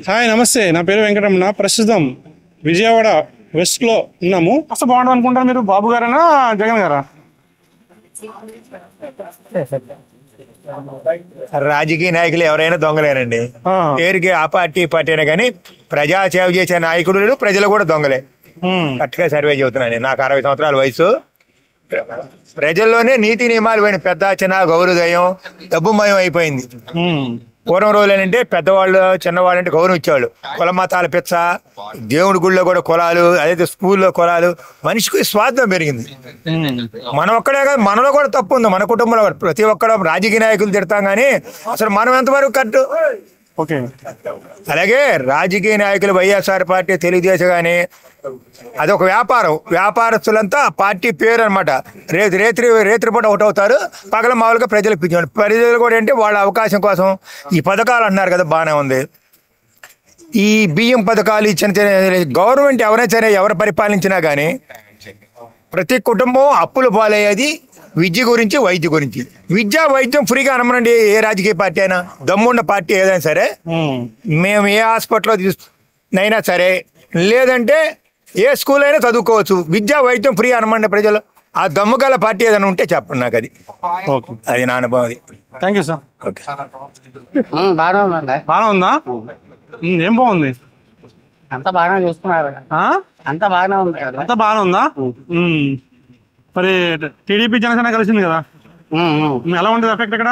Hi నమస్తే, నా పేరు వెంకటరమణ. ప్రస్తుతం విజయవాడ వెస్ట్లో ఉన్నాము. అసలు బాగుంటుంది అనుకుంటారు మీరు? బాబు గారేనా జగన్ గారా? రాజకీయ నాయకులు ఎవరైనా దొంగలేనండి. పేరుకి ఆ పార్టీ ఈ పార్టీ అయినా కానీ ప్రజా సేవ చేసే నాయకులు ప్రజలు కూడా దొంగలే. కరెక్ట్గా సర్వే చెబుతున్నాను. నాకు 60 సంవత్సరాల వయసు. ప్రజల్లోనే నీతి నియమాలు పోయిన పెద్ద చిన్న గౌరవదయం డబ్బుమయం అయిపోయింది. పూర్వం రోజులు ఏంటంటే పెద్దవాళ్ళు చిన్నవాళ్ళు అంటే గౌరవం ఇచ్చేవాళ్ళు. కుల మతాల పిచ్చ, దేవుడి గుళ్ళో కూడా కులాలు, అదైతే స్కూల్లో కులాలు, మనిషికి స్వార్థం పెరిగింది. మనం ఒక్కడే కాదు, మనలో కూడా తప్పు ఉంది. మన కుటుంబంలో ప్రతి ఒక్కరు రాజకీయ నాయకులు తిడతాం కానీ అసలు మనం ఎంతవరకు కరెక్ట్. ఓకే, అలాగే రాజకీయ నాయకులు వైఎస్ఆర్ పార్టీ, తెలుగుదేశం కానీ అదొక వ్యాపారం. వ్యాపారస్తులంతా పార్టీ పేరు అనమాట. రేత్రిపూట ఒకటి అవుతారు, పగల మామూలుగా ప్రజలకు పిచ్చారు. ప్రజలు కూడా ఏంటి వాళ్ళ అవకాశం కోసం ఈ పథకాలు అంటున్నారు కదా, బాగానే ఉంది. ఈ బియ్యం పథకాలు చిన్న చిన్న గవర్నమెంట్ ఎవరైనా సరే ఎవరు పరిపాలించినా కానీ ప్రతి కుటుంబం అప్పులు పాలయ్యేది విద్య గురించి, వైద్య గురించి. విద్య వైద్యం ఫ్రీగా అనమనండి ఏ రాజకీయ పార్టీ అయినా. దమ్మున్న పార్టీ ఏదైనా సరే, మేము ఏ హాస్పిటల్లో అయినా సరే, లేదంటే ఏ స్కూల్ అయినా చదువుకోవచ్చు. విద్యా వైద్యం ఫ్రీ అనమండి ప్రజలు. ఆ దమ్ము గల పార్టీ ఏదైనా ఉంటే చెప్పండి నాకు. అది నా అనుభవం. అది. Thank you sir. ఓకే, బాగా ఉందా? ఏం బాగుంది? అంతా బాగానే చూస్తున్నారు. అంతా బాగానే ఉంది. అంతా బాగానే ఉందా? మరి టీడీపీ జనసేన కలిసింది కదా, ఎలా ఉంటుంది ఎఫెక్ట్ ఇక్కడ?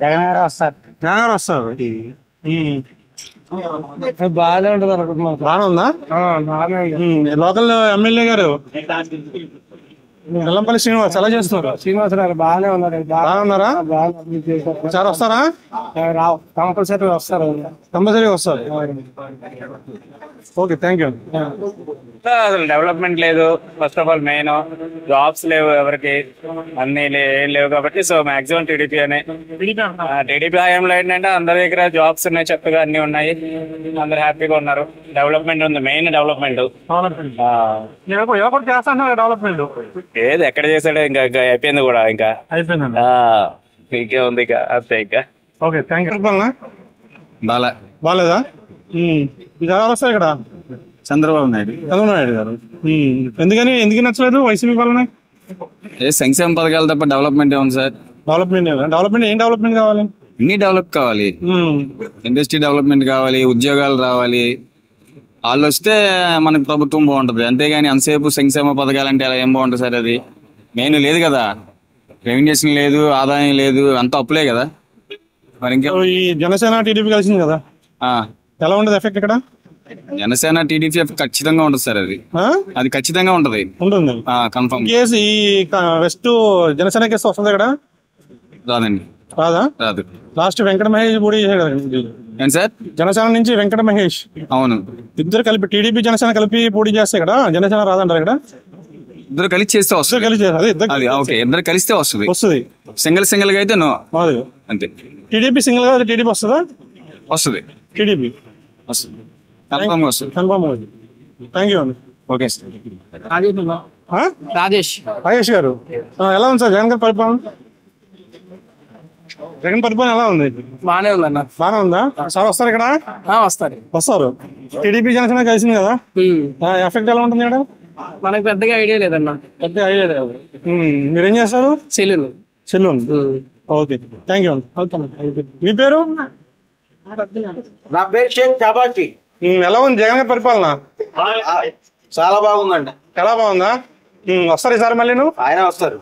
జగన్ గారు వస్తారు. జగన్ గారు వస్తారు. బాగానే ఉంటుంది అనుకుంటున్నాను. బాగానే ఉందా? లోకల్ ఎమ్మెల్యే గారు వెల్లంపల్లి శ్రీనివాస్ ఎలా చేస్తున్నారు? శ్రీనివాస్ గారు బాగానే ఉన్నారు. బాగున్నారా? సార్ వస్తారా? కంపల్సరీ వస్తారు. కంపల్సరీ వస్తారు. Okay, thank you. అసలు డెవలప్మెంట్ లేదు. First of all main jobs లేవు ఎవరికి, అన్ని ఏం లేవు కాబట్టి సో మాక్సిమం టీడీపీ అనే. టీడీపీ హయాంలో ఏంటంటే అందరి దగ్గర జాబ్స్ ఉన్నాయి, చక్కగా అన్ని ఉన్నాయి, అందరు హ్యాపీగా ఉన్నారు. డెవలప్మెంట్ ఉంది, మెయిన్ డెవలప్మెంట్. డెవలప్మెంట్ ఏది ఎక్కడ చేశాడు, ఇంకా అయిపోయింది కూడా, ఇంకా అయిపోయింది. ఇంకే ఉంది ఇక అంతే. ఇంకా ఓకే, థ్యాంక్ యూ. బాగాలేదా? ఎవరు వస్తారు ఇక్కడ? చంద్రబాబు నాయుడు గారు. ఎందుకు నచ్చలేదు వైసీపీ పాలన? సంక్షేమ పథకాలు తప్ప డెవలప్మెంట్ ఉంది సార్. డెవలప్మెంట్ ఏం డెవలప్మెంట్ కావాలి? అన్ని డెవలప్ కావాలి. ఇండస్ట్రీ డెవలప్మెంట్ కావాలి, ఉద్యోగాలు రావాలి. వాళ్ళు వస్తే మనకి ప్రభుత్వం బాగుంటది. అంతేగాని అంతసేపు సంక్షేమ పథకాలు అంటే అలా ఏం బాగుంటుంది సార్? అది మెయిన్ లేదు కదా, రెవెన్యూషన్ లేదు, ఆదాయం లేదు, అంత అప్పులే కదా. మరి ఇంకా ఈ జనసేన టీడీపీ కలిసింది కదా, ఎలా ఉండదు ఎఫెక్ట్ ఇక్కడ? జనసేన టీడీపీ ఖచ్చితంగా ఉంటుంది సార్. అది ఖచ్చితంగా ఉంటుంది కన్ఫర్మ్. ఈ వెస్ట్ జనసేన కేసు వస్తుంది ఇక్కడ? రాదండి. రాదా? రాదు. లాస్ట్ వెంకట మహేష్ పోటీ చేశాడు ఏంటి సార్? జనసేన నుంచి వెంకట మహేష్. అవును, ఇద్దరు కలిపి టీడీపీ జనసేన కలిపి పోటీ చేస్తే ఇక్కడ జనసేన రాదంటారు. ఇక్కడ ఇద్దరు కలిసి చేస్తే వస్తుంది. ఇద్దరు కలిస్తే వస్తుంది. సింగిల్ గా అయితే నో. అంతే. టీడీపీ సింగిల్ గా టీడీపీ వస్తుందా? వస్తుంది. టీడీపీ వస్తుంది, కన్ఫర్మ్ గా వస్తుంది. థ్యాంక్ యూ అండి. ఓకే. రాజేష్ గారు, ఎలా ఉంది సార్ జగన్ గారి పరిపాలన? జగన్ పరిపాలన ఎలా ఉంది? బాగానే ఉందన్న. బాగానే ఉందా? సార్ వస్తారు ఇక్కడ? వస్తారు. టీడీపీ జనసేన కలిసింది కదా, ఎఫెక్ట్ ఎలా ఉంటుంది ఇక్కడ? మనకు పెద్దగా ఐడియా లేదన్న. పెద్దగా ఐడియా లేదు. మీరేం చేస్తారు? సెలూన్. ఓకే, థ్యాంక్ యూ అండి. మీ పేరు? నా పేరు షేక్ షాబాజీ. ఎలా ఉంది జగన్ గారి పరిపాలన? చాలా బాగుందండి. ఎలా బాగుందా? వస్తారు ఈసారి మళ్ళీ? ఆయన వస్తారు.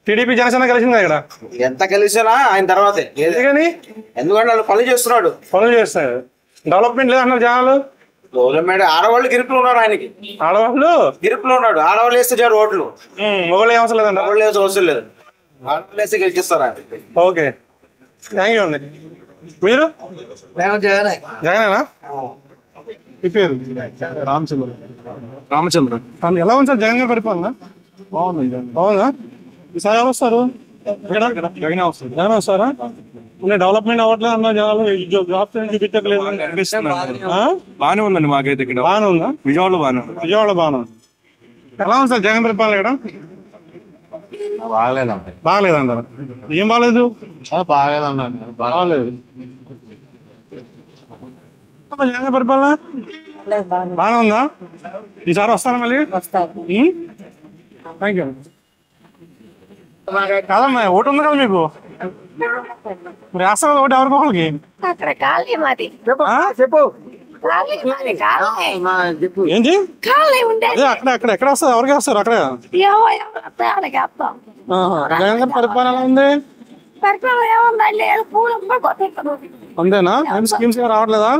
టీడీపీ జనసేన కలిసింది ఇక్కడ. ఎంత కలిసినా ఆయన తర్వాతే. ఎందుకంటే వాళ్ళు పనులు చేస్తారు. డెవలప్మెంట్ లేదు అన్నారు జనాలు. గవర్నమెంట్ ఆడవాళ్ళు గిరుపులు ఉన్నారు. ఆయనకి ఆడవాళ్ళు గిరుపులు ఉన్నాడు. ఆడవాళ్ళు వేస్తే చాలు ఓట్లు. మొగలు ఏం అవసరం లేదండి. ఆడవాళ్ళు వేస్తే అవసరం లేదు. ఆడవాళ్ళు వేస్తే గెలిచిస్తారు ఆయన. ఓకే, థ్యాంక్ యూ అండి. మీరు? జగనేనా? మీ పేరు? రామచంద్ర. ఎలా ఉంది సార్ జగన్ గారి పరిపాలన? బాగుందా? ఈసారి ఎవరు వస్తారు? జగన్ వస్తారా? డెవలప్మెంట్ అవ్వట్లేదు అన్న జనాలు. జాబ్స్ చూపించట్లేదు. బాగానే ఉందండి మాకైతే ఇక్కడ. బాగానే ఉందా? విజయవాడలో బాగానే ఉంది. ఎలా ఉంది సార్ జగన్ పరిపాలన ఇక్కడ? బాగలేదంటారు. ఏం బాగలేదు? బాగలేదు. జగన్ గారి పరిపాలన బాగానే ఉందా? ఈసారి వస్తారా మళ్ళీ? Thank you. కాదమ్మా, ఓటు ఉంది కదా మీకు, మరి వేస్తారు కదా ఓటు ఎవరికి ఒకరికి? ఏంటి అదే అక్కడ ఎక్కడ వస్తారు? ఎవరికి వేస్తారు అక్కడ? జగన్ గారి పరిపాలన ఎలా ఉంది? అంతేనా? ఏం స్కీమ్స్ రావట్లేదా?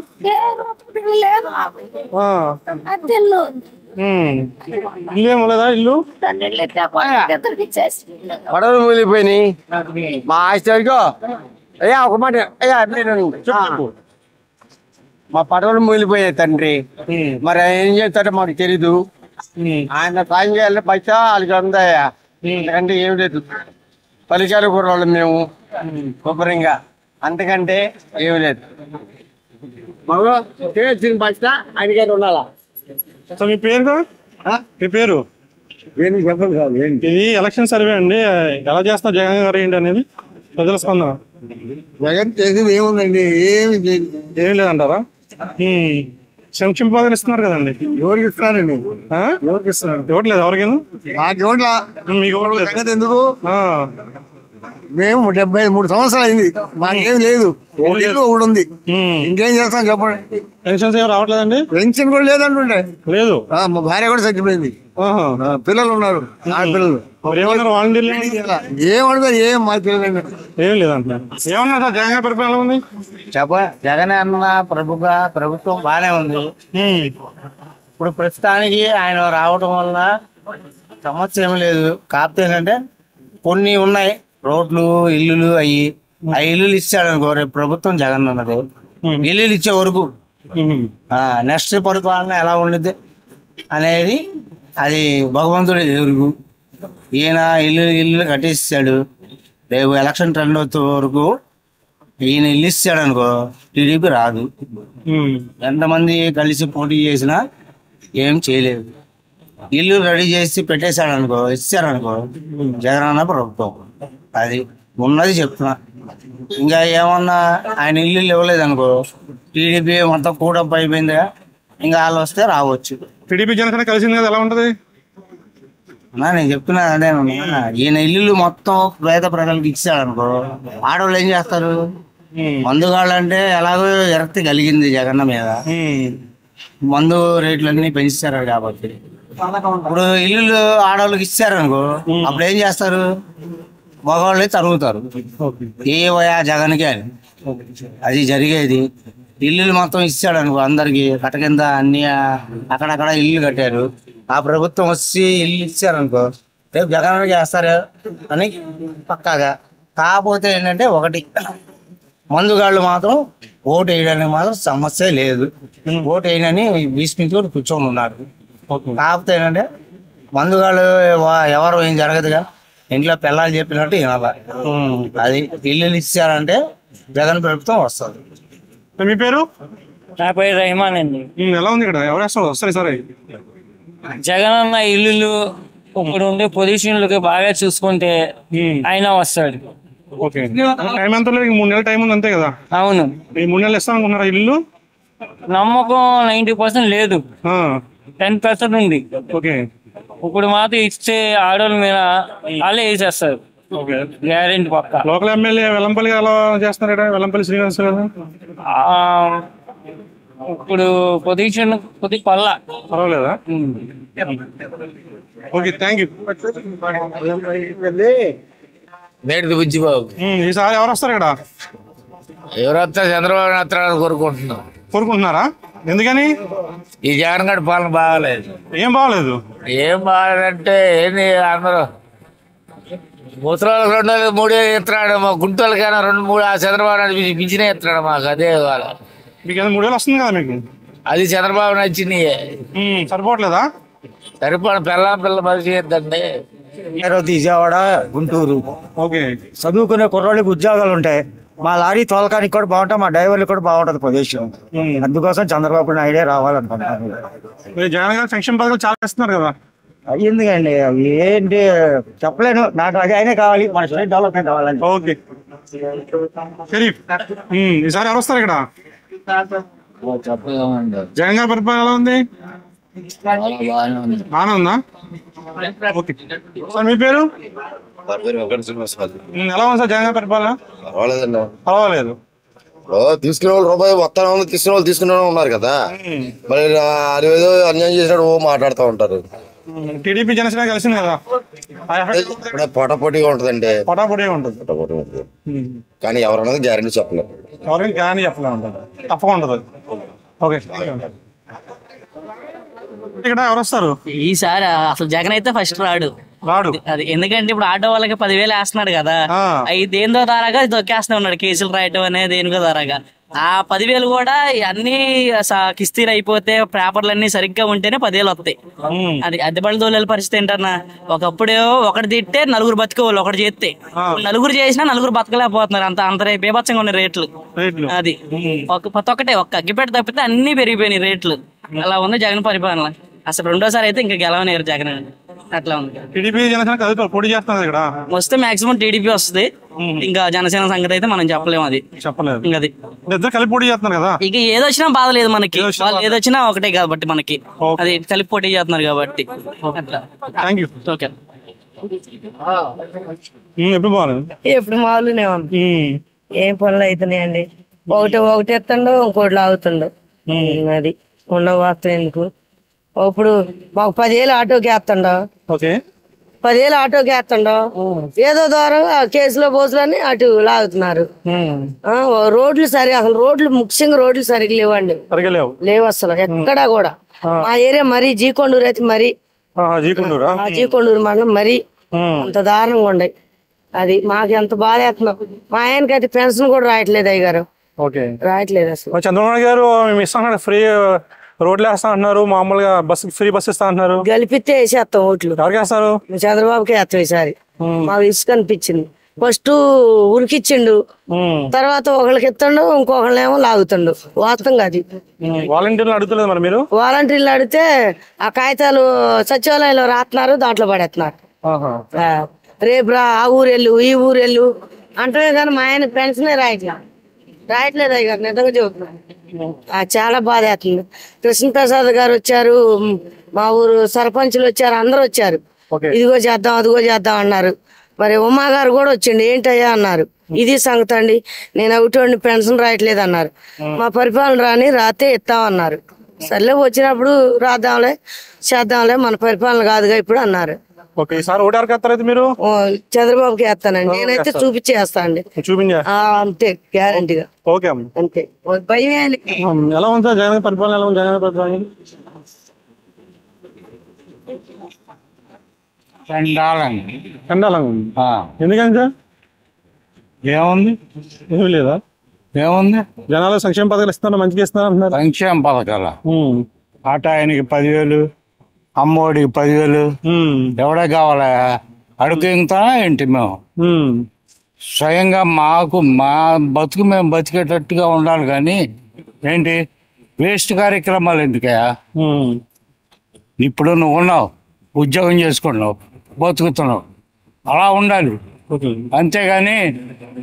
ఇల్లు ఏమో లేదా? ఇల్లు పడవలు మూలిపోయినాయి. మా ఆస్తికో అయ్యా ఒక మాట అయ్యా, మా పడవలు మూలిపోయాయి తండ్రి. మరి ఏం చేస్తాడో మాకు తెలీదు. ఆయన సాయం చేయాలంటే పైసా వాళ్ళకి ఉందయ్యా, ఎందుకంటే ఏం లేదు. పలికారు కుర్రాళ్ళు మేము శుభ్రంగా, అంతకంటే ఏమి లేదు. మగ తిని పైసా ఆయనకైతే ఉండాలా. సో మీ పేరు? మీ పేరు ఇది ఎలక్షన్ సర్వే అండి. ఎలా చేస్తున్నారు జగన్ గారు ఏంటి అనేది ప్రజల స్పందన. జగన్ చేసేది ఏముందండి? ఏం లేదంటారా? సంక్షేమ పథకాలు ఇస్తున్నారు కదండి. ఎవరికి ఇస్తున్నారండి? ఎవరికి ఇస్తున్నారు? ఇవ్వట్లేదు ఎవరికైనా? నాకు ఇవ్వట్లా. మీకు ఇవ్వట్లేదు ఎందుకు? మేము 73 సంవత్సరాలు అయింది, మాకేం లేదు. ఇల్లు ఒకటి ఉంది, ఇంకేం చేస్తాం చెప్పండి. పెన్షన్స్ ఏం రావట్లేదండి? పెన్షన్ కూడా లేదంటుండే. లేదు. మా భార్య కూడా చచ్చిపోయింది, పిల్లలు ఉన్నారు, ఆడపిల్లలు. ఏమన్నారు వాలంటీర్లు? ఏమడుగుతారు? ఏం మా పిల్లలు ఏం లేదంటున్నారు. ఏమన్నా సార్ జగన్ గారి పరిపాలన ఉంది? జగన్ అన్న ప్రభుత్వం బానే ఉంది. ఇప్పుడు ప్రస్తుతానికి ఆయన రావడం వల్ల సమస్య ఏమి లేదు. కాకపోతే ఏంటంటే కొన్ని ఉన్నాయి రోడ్లు, ఇల్లులు, ఆ ఇల్లులు ఇచ్చాడు అనుకో, రేపు ప్రభుత్వం జగన్ అన్నది ఇల్లులు ఇచ్చే వరకు నెక్స్ట్ పరిపాలన ఎలా ఉండిద్ది అనేది అది భగవంతుడి ఎదురు. ఈయన ఇల్లు కట్టిస్తాడు, రేపు ఎలక్షన్ ట్రెండ్ వచ్చే వరకు ఈయన ఇల్లు ఇస్తాడు అనుకో, టీడీపీ రాదు. ఎంతమంది కలిసి పోటీ చేసినా ఏం చేయలేదు. ఇల్లు రెడీ చేసి పెట్టేశాడు అనుకో, ఇచ్చారనుకో జగన్ అన్న ప్రభుత్వం. అది ఉన్నది చెప్తున్నా. ఇంకా ఏమన్నా ఆయన ఇల్లు ఇవ్వలేదు అనుకో, టీడీపీ మొత్తం కూటమి అయిపోయింది. ఇంకా వాళ్ళు వస్తే రావచ్చు. టీడీపీ జనసేన కలిసింది కదా, ఎలా ఉంటది? నేను చెప్తున్నా అదే, ఈయన ఇల్లు మొత్తం పేద ప్రజలకు ఇచ్చాడు అనుకో, ఆడవాళ్ళు ఏం చేస్తారు? మందుగాళ్ళు అంటే ఎలాగో విరక్తి కలిగింది జగన్ మీద. మందు రేట్లన్నీ పెంచారు కాబట్టి ఇప్పుడు ఇల్లు ఆడవాళ్ళకి ఇచ్చారనుకో, అప్పుడు ఏం చేస్తారు? మగవాళ్ళే తరుగుతారు, ఏ వయా జగన్కి అని. అది జరిగేది. ఇల్లులు మొత్తం ఇచ్చాడు అనుకో అందరికి, కట్ట కింద అన్ని అక్కడక్కడ ఇల్లు కట్టారు. ఆ ప్రభుత్వం వచ్చి ఇల్లు ఇచ్చారనుకో, రేపు జగన్ చేస్తారు అని పక్కాగా. కాకపోతే ఏంటంటే ఒకటి, మందుగాళ్ళు మాత్రం ఓటు వేయడానికి మాత్రం సమస్య లేదు. ఓటు వేయనని భీష్మించుకొని కూర్చొని ఉన్నారు. కాకపోతే ఏంటంటే మందుగాళ్ళు ఎవరు ఏం జరగదుగా, ఇంట్లో పిల్లలు చెప్పినట్టు వినాల. అది ఇల్లు ఇచ్చారంటే జగన్ ప్రభుత్వం వస్తుంది. మీ పేరు? నా పేరు రహమాన్ అండి. ఎలా ఉంది ఇక్కడ? ఎవరు వస్తారు సరే? జగన్ అన్న ఇల్లు ఇప్పుడు ఉండే పొజిషన్లకి బాగా చూసుకుంటే ఆయన వస్తాడు. ఓకే. టైం ఎంత లేదు, 3 నెలల టైం ఉంది అంతే కదా? అవును. ఈ 3 నెలలు ఇస్తాను అనుకున్నారా ఇల్లు? నమ్మకం 90% లేదు, 10% ఉంది. ఓకే. ఇప్పుడు మాత్రం ఇచ్చే ఆడోళ్ళ మీద వాళ్ళే వేసేస్తారు, గ్యారెంటీ పక్క. లోకల్ ఎమ్మెల్యే వెల్లంపల్లి ఎలా చేస్తున్నారా? వెల్లంపల్లి శ్రీనివాస్ కదా ఇప్పుడు పొజిషన్ కొద్దిగా పర్వాలేదా? Okay, thank you. నేటిది బుజ్జిబాబు. ఈసారి ఎవరు వస్తారు ఇక్కడ? ఎవరు వస్తారు? చంద్రబాబు వస్తారని కోరుకుంటున్నారా? ఎందుకని? ఈ జగన్ గడి పాలన బాగాలేదు. ఏం బాగాలేదు? ఏం బాగాలేదంటే ఏంది, అందరూ ముసలాళ్ళకి 2 వేలు 3 వేలు ఇస్తున్నాడు, మా గుంటూరుకైనా 2 3 చంద్రబాబు నాయుడు పింఛనే ఇస్తున్నాడు మాకు. అదే ఇవాళ మీకు 3 వేలు వస్తుంది కదా మీకు? అది చంద్రబాబు నచ్చింది. సరిపోవట్లేదా? సరిపోను, పిల్ల పరిచయం ఇద్దండి. విజయవాడ, గుంటూరు. ఓకే. చదువుకునే కుర్రోళ్ళకి ఉద్యోగాలు ఉంటాయి. మా లారీ తోలకానికి కూడా బాగుంటాయి, మా డ్రైవర్లకు కూడా బాగుంటది పొజిషన్. అందుకోసం చంద్రబాబు నాయుడే రావాలనుకుంటున్నాను. జగన్ గారు సంక్షేమ పథకాలు చాలా ఇస్తున్నారు కదా? ఎందుకండి అవి ఏంటి చెప్పలేను. నాకు అది అయినా కావాలి, మన స్టేట్ డెవలప్మెంట్ కావాలని. ఓకే షరీఫ్, ఈసారి ఎవరు వస్తారు ఇక్కడ? జగన్ గారి పరిపాలన ఎలా ఉంది? బాగానే ఉందా? ఓకే సార్, మీ పేరు? ఎలా ఉంది సార్ జగన్ గారి పరిపాలన? పర్వాలేదు. తీసుకునే వాళ్ళు రూపాయి వస్తానే ఉంది, తీసుకునే వాళ్ళు తీసుకునే ఉన్నారు కదా. మరి ఏదో అన్యాయం చేసినట్టు మాట్లాడుతూ ఉంటారు. టీడీపీ జనసేన కలిసింది కదా, పోటాపోటీగా ఉంటదండి. పోటాపోటీగా ఉంటుంది. కానీ ఎవరన్నది గ్యారెంటీ చెప్పలేదు. ఎవరికి గ్యారెంటీ చెప్పలే ఉంటుంది, తప్పకుండా ఉంటుంది. ఓకే, ఇక్కడ ఎవరు వస్తారు ఈసారి? అసలు జగన్ అయితే ఫస్ట్ రాడు. అది ఎందుకంటే ఇప్పుడు ఆటో వాళ్ళకి 10,000 వేస్తున్నాడు కదా, అవి దేనితో దారాగా దొక్కేస్తా ఉన్నాడు, కేసులు రాయటం అనేది దేనికో దారాగా. ఆ 10,000 కూడా అన్ని కిస్తీలు అయిపోతే పేపర్లు అన్ని సరిగ్గా ఉంటేనే 10,000 వస్తాయి. అది అద్దెబడి దోలేల పరిస్థితి ఏంటన్నా, ఒకప్పుడు ఒకటి తిట్టే నలుగురు బతికేవాళ్ళు, ఒకటి చేస్తే నలుగురు చేసినా నలుగురు బతకలేకపోతున్నారు. అంత బీభత్సంగా ఉన్నాయి రేట్లు. అది ఒక్కటే ఒక్క అగ్గిపేట తప్పితే అన్ని పెరిగిపోయినాయి రేట్లు. అలా ఉంది జగన్ పరిపాలన. అసలు రెండోసారి అయితే ఇంకా గెలవలేరు జగన్. అట్లా ఉంది. టీడీపీ జనసేన పోటీ చేస్తున్నారు ఇక్కడ, వస్తే మాక్సిమం టీడీపీ వస్తుంది. ఇంకా జనసేన సంగతి అయితే మనం చెప్పలేము. అది చెప్పలేదు. అది కలిపి పోటీ చేస్తున్నారు కదా, ఇక ఏదొచ్చినా బాధ లేదు మనకి. వాళ్ళు ఏదొచ్చినా ఒకటే కాబట్టి మనకి, అది కలిపి పోటీ చేస్తున్నారు కాబట్టి అట్లా. Thank you. ఓకే, ఎప్పుడు బాగుంది? ఎప్పుడు మామూలునే ఉంది. ఏం పనులు అవుతున్నాయండి, ఒకటి ఎత్తండో ఇంకోటి లాగుతుండో. అది ఉండవు వాస్తవం ఎందుకు. ఇప్పుడు మాకు 10,000 ఆటోకి వేస్తుండో, 10,000 ఆటోకి వేస్తుండో, ఏదో ద్వారా కేసులో బోసులని అటు లాగుతున్నారు. రోడ్లు అసలు రోడ్లు ముఖ్యంగా రోడ్లు సరిగ్గా లేవండి, లేవు అసలు ఎక్కడా కూడా. మా ఏరియా మరీ జీకొండూరు అయితే మరీ జీకొండూరు మండలం మరీ అంత దారుణంగా ఉండే. అది మాకు ఎంత బాధ వేస్తున్నాం. మా ఆయనకి అయితే పెన్షన్ కూడా రాయట్లేదు అయ్యగారు, రాయట్లేదు అసలు. చంద్రబాబు గారు ఇస్తాను ఫ్రీ రోడ్లు వేస్తా అంటున్నారు, మామూలుగా ఫ్రీ బస్ ఇస్తా అంటున్నారు. గెలిపితే వేసేస్తాం ఓట్లు. ఎవరికి వేస్తారు? చంద్రబాబుకి వేస్తాం ఈసారి. మాకు ఇసుక అనిపించింది. ఫస్ట్ ఉరికిచ్చిండు, తర్వాత ఒకళ్ళకి ఎత్తండు, ఇంకొకళ్ళేమో లాగుతుండు. వాస్తవంగా అది వాలంటీర్లు అడుగుతలేదు మరి మీరు? వాలంటీర్లు అడిగితే ఆ కాగితాలు సచివాలయంలో రాస్తున్నారు, దాంట్లో పడేస్తున్నారు. రేపు రా, ఆ ఊరెళ్ళు ఈ ఊరెళ్ళు అంటే కానీ మా ఆయన పెన్షనే రాయట్లేదు అయ్య గారు, నిజంగా చెబుతున్నాను. చాలా బాధ అవుతుంది. కృష్ణప్రసాద్ గారు వచ్చారు, మా ఊరు సర్పంచులు వచ్చారు, అందరూ వచ్చారు. ఇదిగో చేద్దాం అదిగో చేద్దాం అన్నారు. మరి ఉమా గారు కూడా వచ్చిండు, ఏంటయ్యా అన్నారు. ఇది సంగతి అండి, నేను ఒకటి పెన్షన్ రాయట్లేదు అన్నారు. మా పరిపాలన రాతే ఇస్తామన్నారు. సర్లే వచ్చినప్పుడు రాద్దాంలే చేద్దాంలే, మన పరిపాలన కాదుగా ఇప్పుడు అన్నారు. మీరు? చంద్రబాబుకి వేస్తానండి, నేనైతే చూపించి వేస్తా అండి, అంతే గ్యారంటీగా. అంతే, భయం. ఎలా ఉంది సార్ జగన్ పరిపాలన? ఎలా ఉంది జగన్ పరిపాలన? ఎందుకని సార్? ఏముంది, ఏమి లేదా? ఏముంది, జనాలు సంక్షేమ పథకాలు ఇస్తున్నారు, మంచిగా ఇస్తున్నారు అంటున్నారు. సంక్షేమ పథకాల ఆట ఆయనకి 10,000, అమ్మఒడికి 10,000. ఎవడే కావాలా? అడుగుతానా ఏంటి? మేము స్వయంగా మా బతుకు మేము బతికేటట్టుగా ఉండాలి కానీ ఏంటి వేస్ట్ కార్యక్రమాలు ఎందుకయా? ఇప్పుడు నువ్వు ఉన్నావు, ఉద్యోగం చేసుకున్నావు, బతుకుతున్నావు, అలా ఉండాలి. అంతేగాని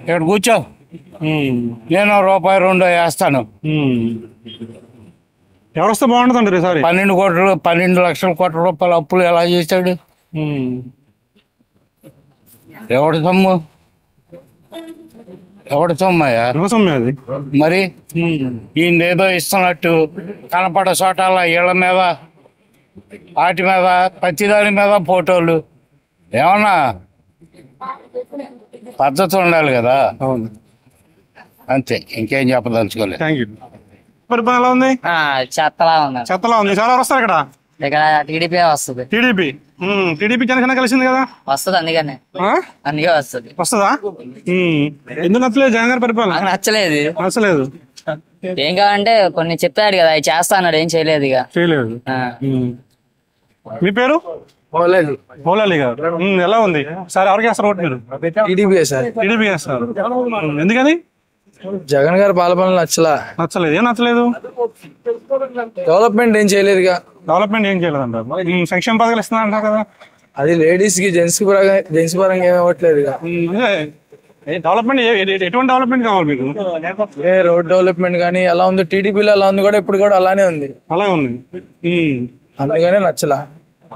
ఇక్కడ కూర్చో, నేను రూపాయి 2 వేస్తాను. ఎవరు వస్తే బాగుంటుందండి? 12 లక్షల కోట్ల రూపాయల అప్పులు ఎలా చేశాడు? ఎవడి సొమ్ము? అది మరి ఈయన ఏదో ఇస్తున్నట్టు కనపడ చోటాల ఇళ్ల మీద వాటి మీద ప్రతిదాని మీద ఫోటోలు. ఏమన్నా పద్ధతి ఉండాలి కదా. అంతే, ఇంకేం చెప్పదలుచుకోలేదు. పరిపాలన ఎలా ఉంది? చెత్తలా ఉంది. చెత్తలా ఉంది. చాలా వస్తారు ఇక్కడ. టీడీపీ వస్తుంది. టీడీపీ జనసేన కలిసింది కదా, వస్తుంది. అందుకనే వస్తుంది. వస్తుందా? ఎందుకు నచ్చలేదు జగన్ గారి పరిపాలన? నచ్చలేదు. ఏం కావాలంటే కొన్ని చెప్పాడు కదా, అవి చేస్తా అన్నాడు, ఏం చేయలేదు. ఇక చేయలేదు. మీ పేరు? మౌలాలి గారు. ఎలా ఉంది సార్? ఎవరికి వేస్తారు ఓటు మీరు? TDP sir. టీడీపీ వేస్తారు. ఎందుకని? జగన్ గారి పాలన నచ్చలేదు. ఏం నచ్చలేదు? డెవలప్మెంట్ ఏం చేయలేదుగా. డెవలప్మెంట్ ఏం చేయలేదంటారు. సంక్షేమ పథకాలు ఇస్తున్నా అంటారు కదా, అది లేడీస్ కి జెంట్స్ పరంగా ఏమి అవ్వట్లేదు. డెవలప్మెంట్ ఎటువంటి డెవలప్మెంట్ కావాలి మీకు? రోడ్ డెవలప్మెంట్ కానీ ఎలా ఉంది, టీడీపీలో ఎలా ఉంది కూడా ఇప్పుడు కూడా అలానే ఉంది. అలాగే ఉంది, అందుకనే నచ్చలా.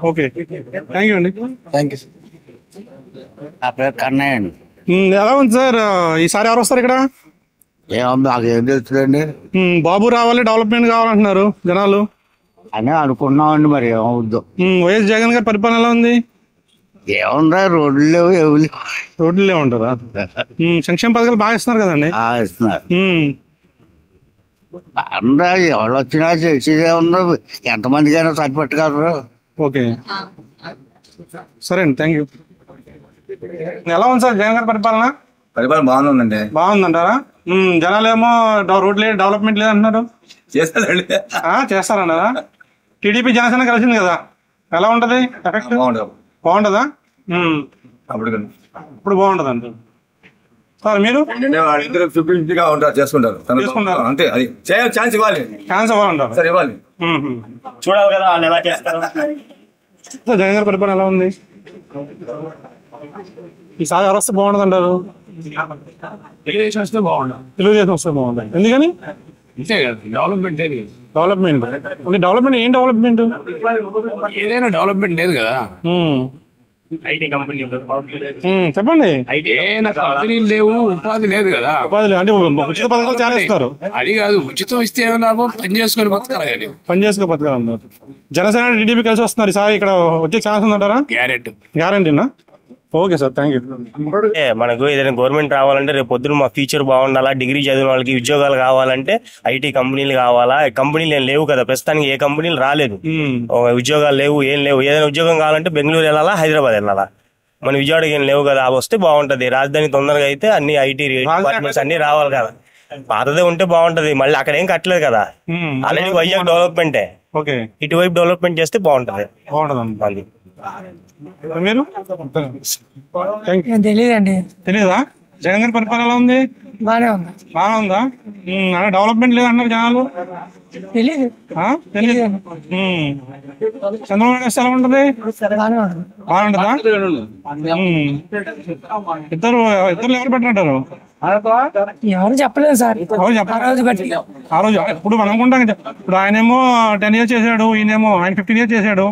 ఓకే, థ్యాంక్ యూ అండి. Thank you. నా పేరు కన్నయ్య అండి. ఎలా ఉంది సార్ ఈసారి ఎవరు వస్తారు ఇక్కడ? నాకు ఏం తెలుస్తుందండి, బాబు రావాలి, డెవలప్మెంట్ కావాలంటున్నారు జనాలు అని అనుకున్నామండి. మరి ఏమవుద్దు. వైఎస్ జగన్ గారి పరిపాలన ఎలా ఉంది? ఏముందా, రోడ్లు లేవు, ఏమి లేవు. రోడ్లు లేవు అంటారా? సంక్షేమ పథకాలు బాగా ఇస్తున్నారు కదండి. ఇస్తున్నారు. అందరూ ఎవరు వచ్చినా చేసేదే ఉందో, ఎంతమందికైనా సరిపెట్టగలరు. ఓకే, సరే అండి, థ్యాంక్ యూ. ఎలా ఉంది సార్ జగన్ గారి పరిపాలన? పరిపాలన బాగుందండి. బాగుందంటారా? జనాలు ఏమో రోడ్ లేదు, డెవలప్మెంట్ లేదు అంటున్నారు. చేస్తారన్నారా? టీడీపీ జనసేన కలిసింది కదా, ఎలా ఉంటది ఎఫెక్ట్? బాగుంటదా? ఇప్పుడు బాగుంటది అంట సార్. మీరు చేసుకుంటారు అంతే, అది ఛాన్స్ ఇవ్వాలి, ఛాన్స్ ఇవ్వాలంటారు. సరే ఇవ్వాలి, చూడాలి కదా వాళ్ళు ఎలా చేస్తారు. జగన్ గారి పరిపాలన ఎలా ఉంది? ఈసారి ఎవరు వస్తే బాగుండదు అంటారు? తెలుగుదేశం వస్తే బాగుండదు. తెలుగుదేశం వస్తే బాగుంటుంది. ఎందుకని? డెవలప్మెంట్ డెవలప్మెంట్ డెవలప్మెంట్ ఏం డెవలప్మెంట్? ఏదైనా డెవలప్మెంట్ లేదు కదా. ఐటీ కంపెనీ చెప్పండి. ఏదైనా కంపెనీలు లేవు, ఉపాధి లేదు కదా. ఉపాధి అంటే ఉచిత పథకాలు చాలా ఇస్తారు. అది కాదు, ఉచితం ఇస్తే ఏమన్నా పని చేసుకొని బతకాలి కానీ. పని చేసుకుని బతకాలి అన్నారు. జనసేన టీడీపీ కలిసి వస్తున్నారు ఈసారి, ఇక్కడ వచ్చే ఛాన్స్ ఉందంటారా? గ్యారంటీనా? Okay sir, thank you. మనకు ఏదైనా గవర్నమెంట్ రావాలంటే రేపు పొద్దున మా ఫ్యూచర్ బాగుండాలా, డిగ్రీ చదివిన వాళ్ళకి ఉద్యోగాలు కావాలంటే ఐటీ కంపెనీలు కావాలా. కంపెనీలు ఏం లేవు కదా ప్రస్తుతానికి, ఏ కంపెనీలు రాలేదు, ఉద్యోగాలు లేవు, ఏం లేవు. ఏదైనా ఉద్యోగం కావాలంటే బెంగళూరు వెళ్ళాలా, హైదరాబాద్ వెళ్ళాలా. మన విజయవాడకి ఏం లేవు కదా, అవి వస్తే బాగుంటది. రాజధాని తొందరగా అయితే అన్ని ఐటీ డిపార్ట్మెంట్స్ అన్ని రావాలి కదా. పాతదే ఉంటే బాగుంటది, మళ్ళీ అక్కడ ఏం కట్టలేదు కదా. ఆల్రెడీ వైజాగ్ డెవలప్మెంటే, ఇటువైపు డెవలప్మెంట్ చేస్తే బాగుంటది. బాగుంటది. మీరు తెలియదండి. తెలీదా? జగన్ గారి పరిపాలన ఎలా ఉంది? బానే ఉంది. బాగా ఉందా? డెవలప్మెంట్ లేదన్నారు జనాలు. తెలియదు. చంద్రబాబు నాయుడు ఎలా ఉంటది? బాగుంటుందా? ఇద్దరు ఎవరు పెట్టినట్టారు? ఎవరు చెప్పలేదు సార్. ఎవరు చెప్పాలి? ఆ రోజు ఇప్పుడు మనం అనుకుంటాం, ఇప్పుడు ఆయనేమో 10 years చేశాడు, ఈయనేమో ఆయన 15 years చేశాడు,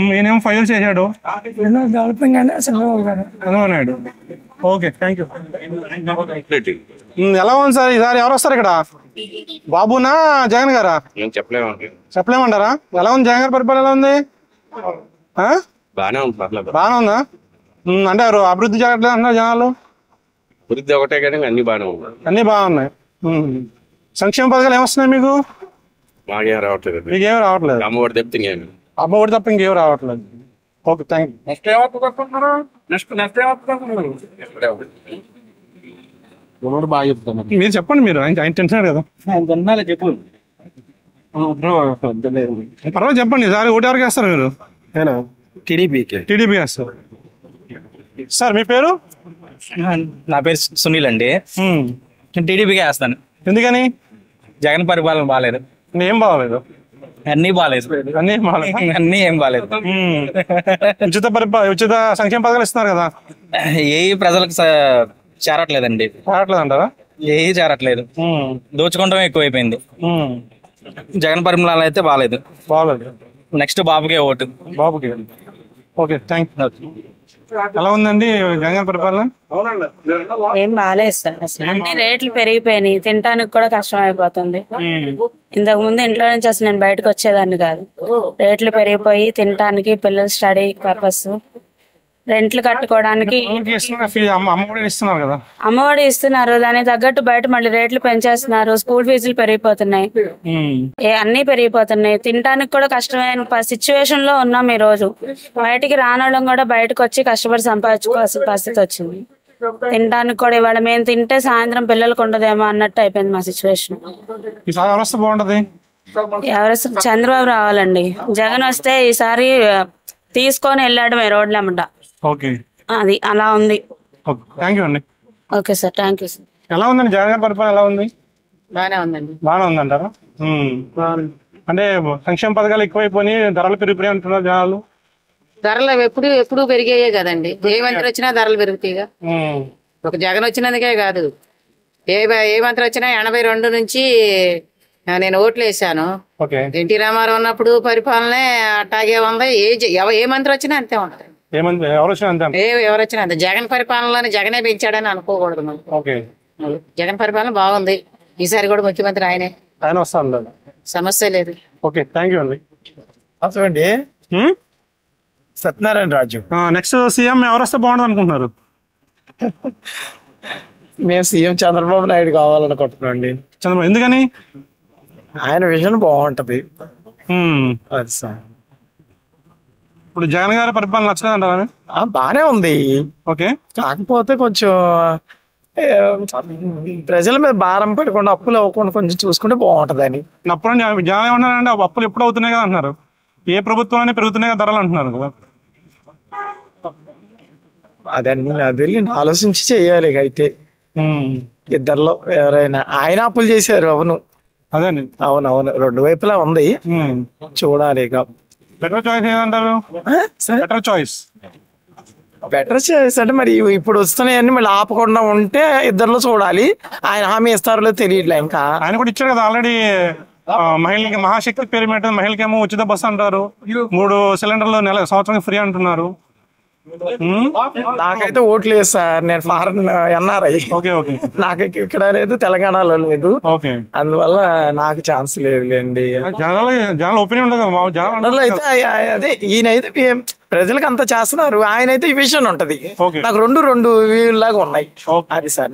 ఈయనేమో 5 years చేశాడు. డెవలపింగ్ అంటే Chandrababu Naidu. Okay, thank you. ఎలా ఉంది సార్ ఈసారి ఎవరు వస్తారు ఇక్కడ? బాబునా జగన్ గారా? చెప్పలేమంటారా? ఎలా ఉంది జగన్ గారి పరిపాలన? ఎలా ఉంది? బాగానే ఉందా? అంటే అభివృద్ధి జరగట్లేదు అంటున్నారు జనాలు. అభివృద్ధి ఒకటే కానీ అన్ని బాగానే ఉన్నాయి. అన్ని బాగున్నాయి. సంక్షేమ పథకాలు ఏమొస్తున్నాయి మీకు? మాకేం రావట్లేదు. మీకేం రావట్లేదు? అమ్మఒడి తప్పితే ఇంకేమి, అమ్మఒడి తప్ప ఇంకేం రావట్లేదు. Okay, thank you. బాగా చెప్తాను. మీరు చెప్పండి, మీరు ఆయన టెన్షన్ కదా. చెప్పు. పర్వాలేదు చెప్పండి. ఈసారి ఓటు ఎవరికి వేస్తారు మీరు? టీడీపీ వేస్తారు. సార్ మీ పేరు? నా పేరు సునీల్ అండి. నేను టీడీపీకి వేస్తాను. ఎందుకని? జగన్ పరిపాలన బాగాలేదు. ఏం బాగాలేదు? అన్నీ బాగాలేదు. అన్నీ ఏం బాగాలేదు. ఉచిత సంక్షేమ పథకాలు ఇస్తున్నారు కదా, ఏ ప్రజలకు చేరట్లేదండి. చేరట్లేదు అంటారా? ఏ చేరట్లేదు, దోచుకోవడం ఎక్కువైపోయింది. జగన్ పరిపాలన అయితే బాగాలేదు. నెక్స్ట్ బాబుకే ఓటు. బాబుకి. Okay, thank you. ఎలా ఉందండి జగన్ పరిపాలన? ఏం బాగాలేదు సార్. అసలు అన్ని రేట్లు పెరిగిపోయినాయి, తినడానికి కూడా కష్టం అయిపోతుంది. ఇంతకు ముందు ఇంట్లో నుంచి అసలు నేను బయటకు వచ్చేదాన్ని కాదు. రేట్లు పెరిగిపోయి తినడానికి, పిల్లల స్టడీ పర్పస్, రెంట్లు కట్టుకోవడానికి అమ్మఒడి ఇస్తున్నారు. దానికి తగ్గట్టు బయట మళ్ళీ రేట్లు పెంచేస్తున్నారు. స్కూల్ ఫీజులు పెరిగిపోతున్నాయి, అన్ని పెరిగిపోతున్నాయి. తినడానికి కూడా కష్టమైన సిచ్యువేషన్ లో ఉన్నాం ఈ రోజు. బయటికి రానడం కూడా బయటకు వచ్చి కష్టపడి సంపాదించుకోవాల్సిన పరిస్థితి వచ్చింది. తినడానికి కూడా ఇవాళ మేము తింటే సాయంత్రం పిల్లలకు ఉండదేమో అన్నట్టు అయిపోయింది మా సిచ్యువేషన్. ఎవరు? చంద్రబాబు రావాలండి. జగన్ వస్తే ఈసారి తీసుకొని వెళ్ళాడమే రోడ్లమ్మట. అది అలా ఉంది. Okay sir, thank you sir. ఎలా ఉందండి జగన్ పరిపాలన? ఎలా ఉంది? బాగానే ఉందండి. బాగానే ఉందంటారా? అంటే సంక్షేమ పథకాలు ఎక్కువైపోయి ధరలు పెరిగిపోయి అంటున్నారు జనాలు. ధరలు ఎప్పుడు పెరిగాయే కదండి. ఏ మంత్రి వచ్చినా ధరలు పెరుగుతాయిగా. ఒక జగన్ వచ్చినందుకే కాదు, ఏ మంత్రి వచ్చినా 82 నుంచి నేను ఓట్లు వేసాను. ఎన్టీ రామారావు ఉన్నప్పుడు పరిపాలనే అట్టాగే ఉంది. ఏ మంత్రి వచ్చినా అంతే ఉంటుంది. ఎవరు వచ్చినా అంతే. జగన్ పరిపాలనలోనే జగనే పెంచాడని అనుకోకూడదు మనం. జగన్ పరిపాలన బాగుంది. ఈసారి కూడా ముఖ్యమంత్రి ఆయన వస్తా, సమస్య లేదు. ఓకే, థ్యాంక్ యూ అండి. అసలు సత్యనారాయణ రాజు నెక్స్ట్ సీఎం ఎవరు వస్తే బాగుంటుంది అనుకుంటున్నారు? మేము సీఎం చంద్రబాబు నాయుడు కావాలనుకుంటున్నాం అండి. చంద్రబాబు ఎందుకని? ఆయన విజన్ బాగుంటది. అది సార్. ఇప్పుడు జగన్ గారి పరిపాలన నచ్చలేదంటారా? బానే ఉంది. ఓకే, కాకపోతే కొంచెం ప్రజల మీద భారం పడకుండా అప్పులు అవ్వకుండా కొంచెం చూసుకుంటే బాగుంటది అని. అప్పుడు జగన్ ఏమన్నారంటే అప్పులు ఎప్పుడు అవుతున్నాయి కదా అంటున్నారు. ఏ ప్రభుత్వాన్ని పెరుగుతున్నాయి ధరలు అంటున్నారు కదా. అదండి అది ఆలోచించి చెయ్యాలి. అయితే ఇద్దరిలో ఎవరైనా ఆయన అప్పులు చేశారు. అవును, అదేండి. అవునవును, రెండు వైపులా ఉంది. చూడాలి. ఇక బెటర్ చాయిస్ ఏదంటారు? బెటర్ చాయిస్ అంటే మరి ఇప్పుడు వస్తున్నాయని మళ్ళీ ఆపకుండా ఉంటే ఇద్దరిలో చూడాలి. ఆయన హామీ ఇస్తారో లేదో తెలియట్లే. ఇంకా ఆయన కూడా ఇచ్చారు కదా ఆల్రెడీ. మహిళకి మహాశక్తి పేరు మీద మహిళకేమో ఉచిత బస్సు అంటారు. 3 సిలిండర్లు సంవత్సరానికి ఫ్రీ అంటున్నారు. నాకైతే ఓట్లు లేదు సార్. నేను ఫారెన్ ఎన్ఆర్ఐ. నాకు ఇక్కడ లేదు, తెలంగాణలో లేదు. అందువల్ల నాకు ఛాన్స్ లేదులేండి. అదే ఈయనైతే ప్రజలకు అంత చేస్తున్నారు. ఆయన అయితే ఈ విషయం ఉంటది. నాకు రెండు వీళ్ళలాగా ఉన్నాయి. అది సార్.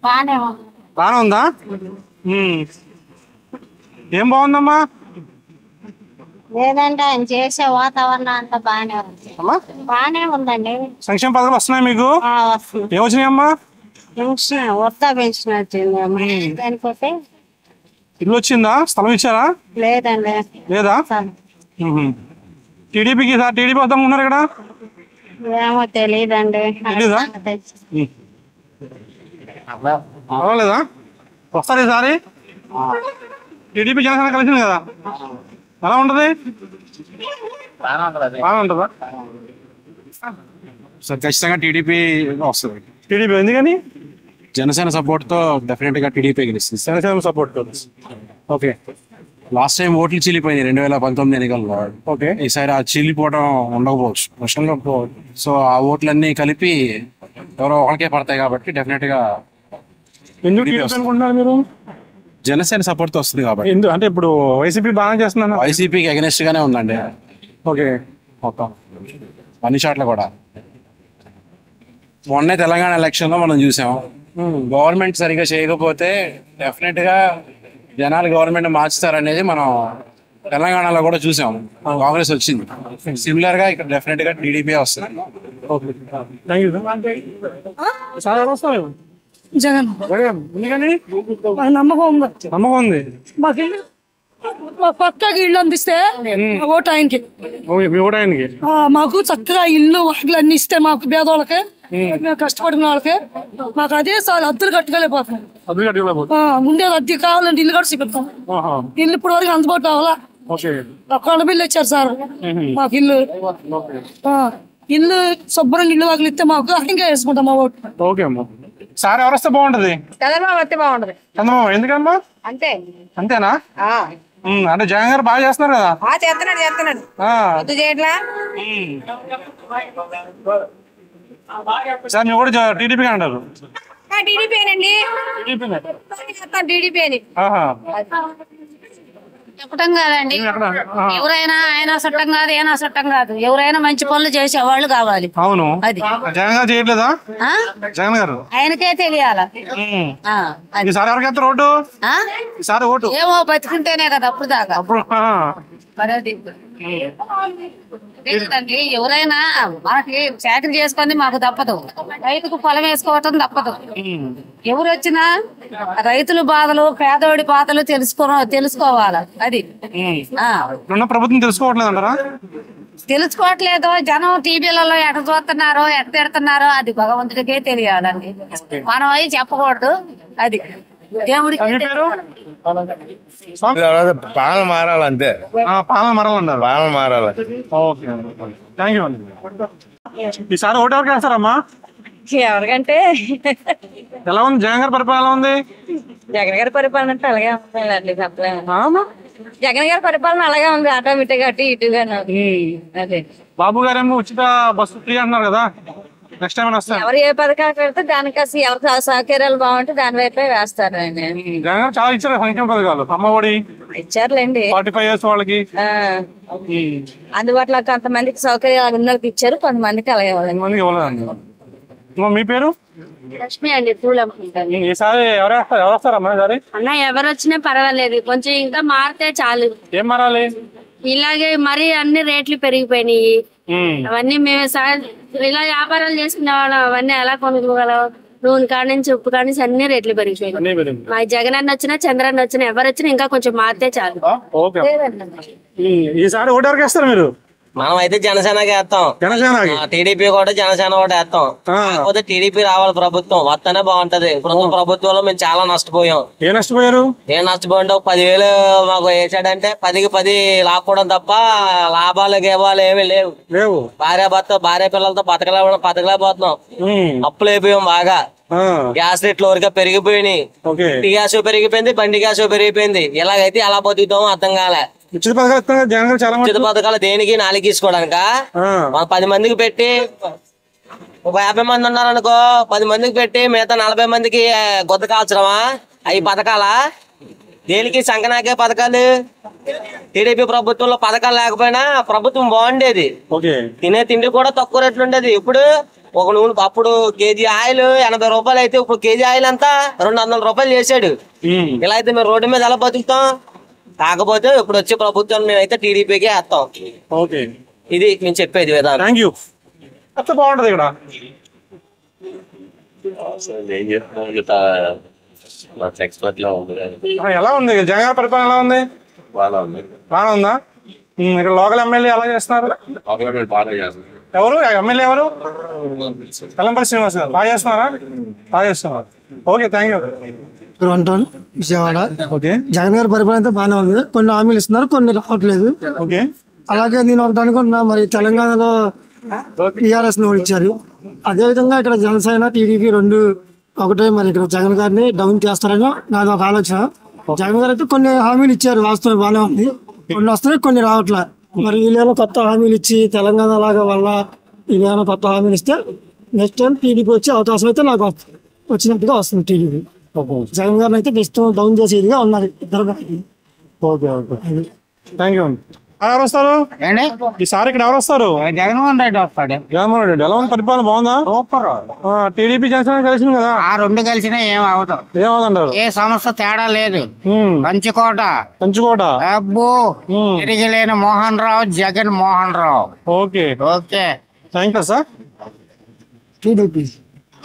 బానే ఉందా? ఏం బాగుందమ్మా? లేదంటే ఆయన చేసే వాతావరణం అంతా బానే ఉందండి. సంక్షేమ పథకాలు వస్తున్నాయి మీకు? ఏమొచ్చినాయమ్మా? వృద్ధా పెన్షన్ వచ్చింది. దానికోసం ఇల్లు వచ్చిందా? స్థలం ఇచ్చారా? లేదండి. లేదా? టీడీపీకి టీడీపీ వద్దాం ఉన్నారు ఇక్కడ. ఏమో తెలియదండి. పర్వాలేదా? వస్తారు ఈసారి? టీడీపీ జనసేన కలిసింది కదా, ఎలా ఉంటది? బాగా ఉంటుందా? సార్ ఖచ్చితంగా టీడీపీ వస్తుంది. టీడీపీ ఎందుకని? జనసేన సపోర్ట్ తో డెఫినెట్ గా టీడీపీ గెలుస్తుంది. జనసేన సపోర్ట్ తో. ఓకే, లాస్ట్ టైం ఓట్లు చీలిపోయినాయి 2019 ఎన్నికల్లో. ఓకే, ఈసారి ఆ చీలిపోవడం ఉండకపోవచ్చు. సో ఆ ఓట్లన్నీ కలిపి ఎవరో ఒకరికే పడతాయి కాబట్టి డెఫినెట్ గా అనుకుంటున్నారు మీరు. జనసేన సపోర్ట్ తో వస్తుంది కాబట్టి. అంటే ఇప్పుడు వైసీపీ బాగా చేస్తున్నా? వైసీపీకి అగెనెస్ట్ గానే ఉందండి. ఓకే, మొత్తం అన్ని చోట్ల కూడా. మొన్నే తెలంగాణ ఎలక్షన్ లో మనం చూసాం, గవర్నమెంట్ సరిగా చేయకపోతే డెఫినెట్ గా జనాలు గవర్నమెంట్ మార్చుతారనేది మనం తెలంగాణలో కూడా చూసాం. కాంగ్రెస్ వచ్చింది. సిమిలర్ గా ఇక్కడ డెఫినెట్ గా టీడీపీ వస్తుంది. జగన్ నమ్మకం ఉంది. మాకు పక్కకి ఇల్లు అందిస్తే ఓటు ఆయనకి. మాకు చక్కగా ఇల్లు వాటిలు అన్ని ఇస్తే మాకు పేదవాళ్ళకి, మేము కష్టపడిన వాళ్ళకి మాకు అదే సార్. అద్దెలు కట్టుకోలేకపోతున్నాం. ఉండేది అద్దె కావాలంటే ఇల్లు కూడా చూపిస్తాం. ఇల్లు ఇప్పుడు వరకు అందుబాటు అవ్వాలా. కొండ బిల్లు ఇచ్చారు సార్ మాకు ఇల్లు. ఇల్లు శుభ్రంగా ఇల్లు వాకిలు ఇస్తే మాకు ఇంకా వేసుకుంటాం మా ఓటు. ఓకే అమ్మా. సార్ ఎవరు వస్తే బాగుంటది? చంద్రబాబు వస్తే బాగుంటది. చంద్రబాబు ఎందుకమ్మా? అంతేనా? అంటే జగన్ గారు బాగా చేస్తున్నారు కదా. చేస్తున్నాడు చేయట్లా. సార్ మీరు కూడా టీడీపీ అంటారు? టీడీపీ అని చెప్పటం కాదండి. ఎవరైనా ఆయన చట్టం కాదు, ఏనా చట్టం కాదు. ఎవరైనా మంచి పనులు చేసేవాళ్ళు కావాలి. అవును, అది జగన్ గారు చేయట్లేదా? జగన్ గారు ఆయనకే తెలియాల. ఈసారి ఎవరికి ఎత్తారు ఓటు? ఈసారి ఓటు ఏమో బతుకుంటేనే కదా అప్పుడు దాకా. ఎవరైనా మనకి చాకరీ చేసుకొని మాకు తప్పదు. రైతుకు పొలం వేసుకోవటం తప్పదు. ఎవరు వచ్చినా రైతుల బాధలు, పేదోడి బాధలు తెలుసుకోవాలి. అది ప్రభుత్వం తెలుసుకోవట్లేదంటారా? తెలుసుకోవట్లేదు. జనం టీవీలలో ఎట చూస్తున్నారో, ఎట తిడుతున్నారో అది భగవంతుడికే తెలియాలండి. మనం అవి చెప్పకూడదు. అది మీ పేరు? పాలన మారాలి అంతే. పాలన మారాలన్నారు. పాలన మారాలి. ఓకే, థ్యాంక్ యూ అండి. ఈసారి ఓటు ఎవరికి వేస్తారమ్మా? ఎవరికంటే ఎలా ఉంది జగన్ గారి పరిపాలన? ఎలా ఉంది? జగన్ గారి పరిపాలన అంటే అలాగే ఉందండి, చెప్పలేము. జగన్ గారి పరిపాలన అలాగే ఉంది, ఆటోమేటిక్ అటు ఇటుగా. అదే బాబు గారేమో ఉచిత బస్సు ఫ్రీ అంటున్నారు కదా, నెక్స్ట్ టైం వస్తారు. ఎవరు ఏ పథకాలు పెడితే దానికోసం ఎవరి సౌకర్యాలు బాగుంటే దాని వైపే వేస్తారు. జగన్ గారు చాలా ఇచ్చారు సంక్షేమ పథకాలు, అమ్మఒడి ఇచ్చారులేండి, 45 years వాళ్ళకి అందుబాటులో కొంతమందికి సౌకర్యాలు ఉన్నది ఇచ్చారు, కొంతమందికి అలాగే ఇవ్వలేదండి. మీ పేరు? లక్ష్మి అండి, పూలు అమ్ముకుంటాను. ఈసారి ఎవరు వస్తారమ్మా? ఈసారి అన్న ఎవరు వచ్చినా పర్వాలేదు, కొంచెం ఇంకా మారితే చాలు. ఏం మారాలి? ఇలాగే మరి అన్ని రేట్లు పెరిగిపోయినాయి, అవన్నీ మేము ఇలా వ్యాపారాలు చేసుకునే వాళ్ళం, అవన్నీ ఎలా కొనుక్కోగలం? నూనె కాడ నుంచి ఉప్పు కాడ నుంచి అన్ని రేట్లు పెరిగిపోయినాయి. మా జగన్ అన్న వచ్చినా చంద్రన్న వచ్చినా ఎవరు వచ్చినా ఇంకా కొంచెం మారితే చాలు. ఈసారి ఓటు ఎవరికి వేస్తారు మీరు? మనం అయితే జనసేనకి వేస్తాం. జనసేనకి? టీడీపీ కూడా జనసేన కూడా వేస్తాం. కాకపోతే టీడీపీ రావాలి ప్రభుత్వం, వస్తేనే బాగుంటది. ఇప్పుడు ప్రభుత్వంలో మేము చాలా నష్టపోయాం. ఏం నష్టపోయారు? ఏం నష్టపోయిందో 10,000 మాకు వేసాడంటే 10కి 10 లాక్కోవడం తప్ప లాభాలు గేవాలు ఏమీ లేవు. భార్య పిల్లలతో బతకలేకపోతున్నాం. అప్పులు అయిపోయాం బాగా. గ్యాస్ రేట్లు ఊరికే పెరిగిపోయినాయి. ఇంటి గ్యాస్ పెరిగిపోయింది, బండి గ్యాస్ పెరిగిపోయింది. ఎలాగైతే ఎలా బతుకుతామో అర్థం కాలే. ఉచిత పథకాలు ఉచిత పథకాలు దేనికి? 4 తీసుకోవడానిక? 10 మందికి పెట్టి 50 మంది ఉన్నారనుకో, 10 మందికి పెట్టి మిగతా 40 మందికి గొద్ద కాల్చడమా? అవి పథకాలా? దేనికి సంకనాకే పథకాలు? టీడీపీ ప్రభుత్వంలో పథకాలు లేకపోయినా ప్రభుత్వం బాగుండేది. తినే తిండి కూడా తక్కువ రేట్లు ఉండేది. ఇప్పుడు ఒక నూనె అప్పుడు కేజీ ఆయిల్ 80 రూపాయలు అయితే ఇప్పుడు కేజీ ఆయిల్ అంతా 200 రూపాయలు చేశాడు. ఇలా అయితే మేము రోడ్డు మీద ఎలా బతుకుతాం? కాకపోతే ఇప్పుడు వచ్చే ప్రభుత్వం మేమైతే టీడీపీకి వేస్తాం. ఇది నేను చెప్పేది విధానం. Thank you. అట్లా బాగుంటది ఇక్కడ. ఎలా ఉంది జగన్ గారి పరిపాలన? ఎలా ఉంది? బాగా ఉందా? ఇక్కడ లోకల్ ఎమ్మెల్యే ఎలా చేస్తున్నారు? ఎవరు ఎమ్మెల్యే? ఎవరు? వెల్లంపల్లి శ్రీనివాస్ గారు బాగా చేస్తున్నారా? బాగా చేస్తున్నారు. Okay, thank you. Vijayawada. Jagan గారి పరిపాలన అయితే బాగానే ఉంది. కొన్ని హామీలు ఇస్తున్నారు, కొన్ని రావట్లేదు. అలాగే నేను ఒకటి అనుకుంటున్నా, మరి తెలంగాణలో టీఆర్ఎస్ ని ఓడించారు, అదే విధంగా ఇక్కడ జనసేన టీడీపీ రెండు ఒకటే. మరి ఇక్కడ జగన్ గారిని డౌన్ చేస్తారని నాది ఒక ఆలోచన. జగన్ గారు అయితే కొన్ని హామీలు ఇచ్చారు, వాస్తవం బాగానే ఉంది. కొన్ని వస్తున్నాయి, కొన్ని రావట్లే. మరి వీళ్ళేమో కొత్త హామీలు ఇచ్చి తెలంగాణ లాగా వల్ల వీళ్ళేమో కొత్త హామీలు ఇస్తే నెక్స్ట్ టైం టీడీపీ వచ్చే అవకాశం అయితే నాకు వచ్చినట్టుగా వస్తుంది. టీడీపీ జగన్ గారిని అయితే ప్రస్తుతం డౌన్ చేసేదిగా ఉన్నది ఇద్దరు. Thank you. ఎవరు వస్తారు ఈసారి? ఇక్కడ ఎవరు వస్తారు? జగన్మోహన్ రెడ్డి వస్తాడు. జగన్మోహన్ రెడ్డి. ఎలా ఉంది పరిపాలన? బాగుందా? సూపర్. టీడీపీ జనసేన కలిసింది కదా, ఆ రెండు కలిసినా ఏమవుతుంటారు? ఏ సమస్య తేడా లేదు. కంచుకోట అబ్బో తిరిగిలేని Mohan Rao, Jagan Mohan Rao. Okay okay, thank you sir. TDP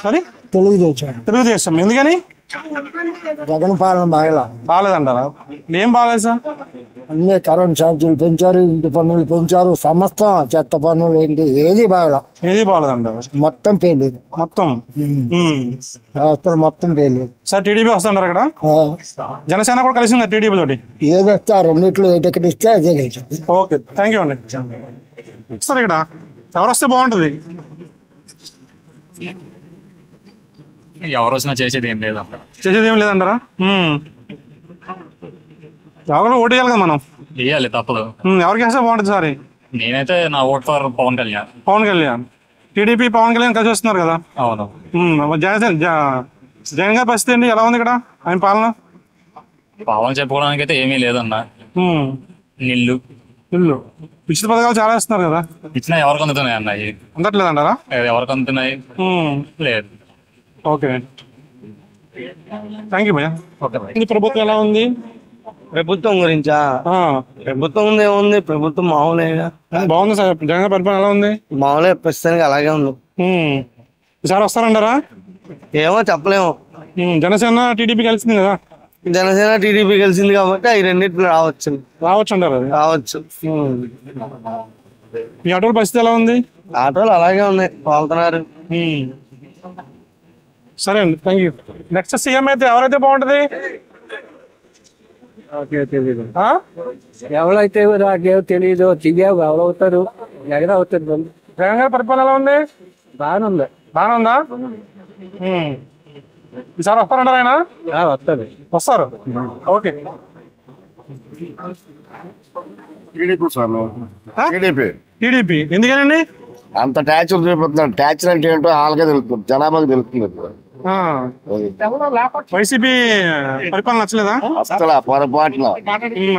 సరే, తెలుగుదేశం. ఎందుకని? జగన్ పాలన బాగాలేదంటారా? ఏం బాగాలేదు సార్? అన్ని కరెంట్ ఛార్జీలు పెంచారు, ఇంటి పన్నులు పెంచారు, సమస్తం చెత్త పన్నులు ఏంటి ఏది బాగాలేదంటారు? మొత్తం పేలేదు, మొత్తం మొత్తం పేలేదు సార్. టీడీపీ వస్తుంటారు అక్కడ, జనసేన కూడా కలిసిందా టీడీపీ తోటి? ఏది వస్తే ఆ రెండిట్లో ఏటెక్కడి ఇస్తే అదే లేదు. ఓకే, థ్యాంక్ యూ అండి. సార్ ఇక్కడ ఎవరు వస్తే బాగుంటుంది? ఎవరు వచ్చినా చేసేది ఏం లేదంటారా? ఎవరు ఓటు వేయాలి కదా మనం? వేయాలి, తప్పదు. ఎవరికి వేస్తే బాగుంటుంది సార్? నేనైతే నా vote for Pawan Kalyan. TDP Pawan Kalyan కలిసి వస్తున్నారు కదా. అవును. జగన్ గారి పరిస్థితి ఏంటి? ఎలా ఉంది ఇక్కడ ఆయన పాలన? పవన్ చెప్పుకోవడానికి అయితే ఏమీ లేదన్నా. నిల్లు ఉచిత పథకాలు చాలా ఇస్తున్నారు కదా, ఇచ్చినా ఎవరికి అందుతున్నాయి అన్నాయి? అందట్లేదంటారా? ఎవరికి అందుతున్నాయి? లేదు. ఓకే, థ్యాంక్ యూ భయ్యా. ప్రభుత్వం ఎలా ఉంది? ప్రభుత్వం గురించా? ప్రభుత్వం ఏముంది, ప్రభుత్వం మామూలుగా బాగుంది సార్. జగన్ పరిపాలన ఎలా ఉంది? మామూలుగా ప్రస్తుతానికి అలాగే ఉంది. ఈసారి వస్తారంటారా? ఏమో చెప్పలేము. జనసేన టీడీపీ కలిసింది కదా, జనసేన టీడీపీ కలిసింది కాబట్టి అవి రెండింటిలో రావచ్చు అంటారు. రావచ్చు. మీ ఆటోల పరిస్థితి ఎలా ఉంది? ఆటోలు అలాగే ఉన్నాయి, పోతున్నారు. సరే అండి, థ్యాంక్ యూ. నెక్స్ట్ సీఎం అయితే ఎవరైతే బాగుంటది? ఎవరైతే నాకేమో తెలియదు, తెలియదు ఎవరవుతారు, జగన్ అవుతారు. జగన్ గారి పరిపాలన ఎలా ఉంది? బాగానే ఉంది. బాగానే ఉందా? ఈసారి వస్తారంటారు ఆయన? వస్తుంది. వస్తారు. ఓకే. టీడీపీ ఎందుకనండి? అంత ట్యాక్సులు చూపిస్తున్నాడు. ట్యాక్స్ అంటే ఏంటో వాళ్ళకే తెలుస్తుంది, జనాభాకి తెలుస్తుంది. వైసీపీ పరిపాలన నచ్చలేదా? అసలు పొరపాటున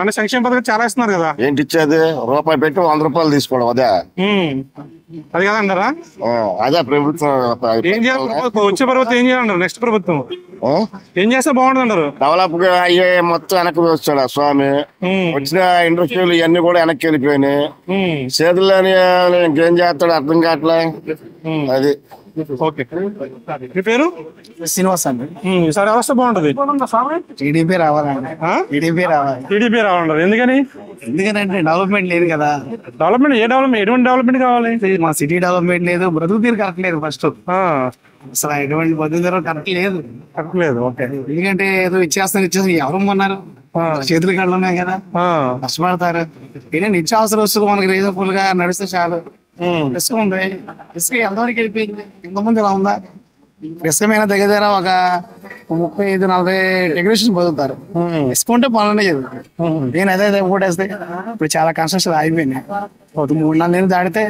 అంటే సంక్షేమ పథకాలు చాలా ఇస్తున్నారు కదా. ఏంటి ఇచ్చేది? రూపాయి పెట్టి 100 రూపాయలు తీసుకోవడం అదే. అది కదంటారా? అదే ప్రభుత్వం. ఏం చేయాలి? వచ్చే ప్రభుత్వం ఏం చేయాలంటారు? నెక్స్ట్ ప్రభుత్వం ఏం చేస్తే బాగుంటుంది అంటారు? డెవలప్ అయ్యే మొత్తం వెనక్కి వచ్చాడు ఆ స్వామి. వచ్చిన ఇండస్ట్రీలు ఇవన్నీ కూడా వెనక్కి వెళ్ళిపోయినాయి. చేతుల్లోని ఇంకేం చేస్తాడు అర్థం కావట్లే. అది ఓకే. మీ పేరు? శ్రీనివాస్ అండి. ఈసారి వ్యవస్థ బాగుంటది. టీడీపీ రావాలండి. టీడీపీ రావాలి. టీడీపీ రావాలంటారు ఎందుకని? ఎందుకంటే డెవలప్మెంట్ లేదు కదా. డెవలప్మెంట్ ఏ డెవలప్మెంట్? ఎటువంటి డెవలప్మెంట్ కావాలి? మా సిటీ డెవలప్మెంట్ లేదు, బ్రతుకు తీరు కరెక్ట్ లేదు. ఫస్ట్ అసలు ఎటువంటి బ్రతుకు తీరు కరెక్ట్ లేదు. కరెక్ట్ లేదు. ఓకే. ఎందుకంటే ఏదో ఇచ్చేస్తారు ఎవరు ఉన్నారు, చేతులు కళ్ళు ఉన్నాయి కదా, కష్టపడతారు. ఏదైనా నిత్యావసర వస్తువులు మనకి రీజనబుల్ గా నడిస్తే చాలు. ఇసుక ఉంది, ఇసుక ఎంతవరకు వెళ్ళిపోయింది? ఇంతకుముందు ఇలా ఉందా? ఇసుకమైన దగ్గర ఒక 35-40 డెకరేషన్ బతుకుతారు. ఇసుక ఉంటే పనులనే చదువుతారు. నేను అదే ఓటేస్తే ఇప్పుడు చాలా కన్స్ట్రక్షన్ అయిపోయినాయి. 3-4 నెలలు దాడితే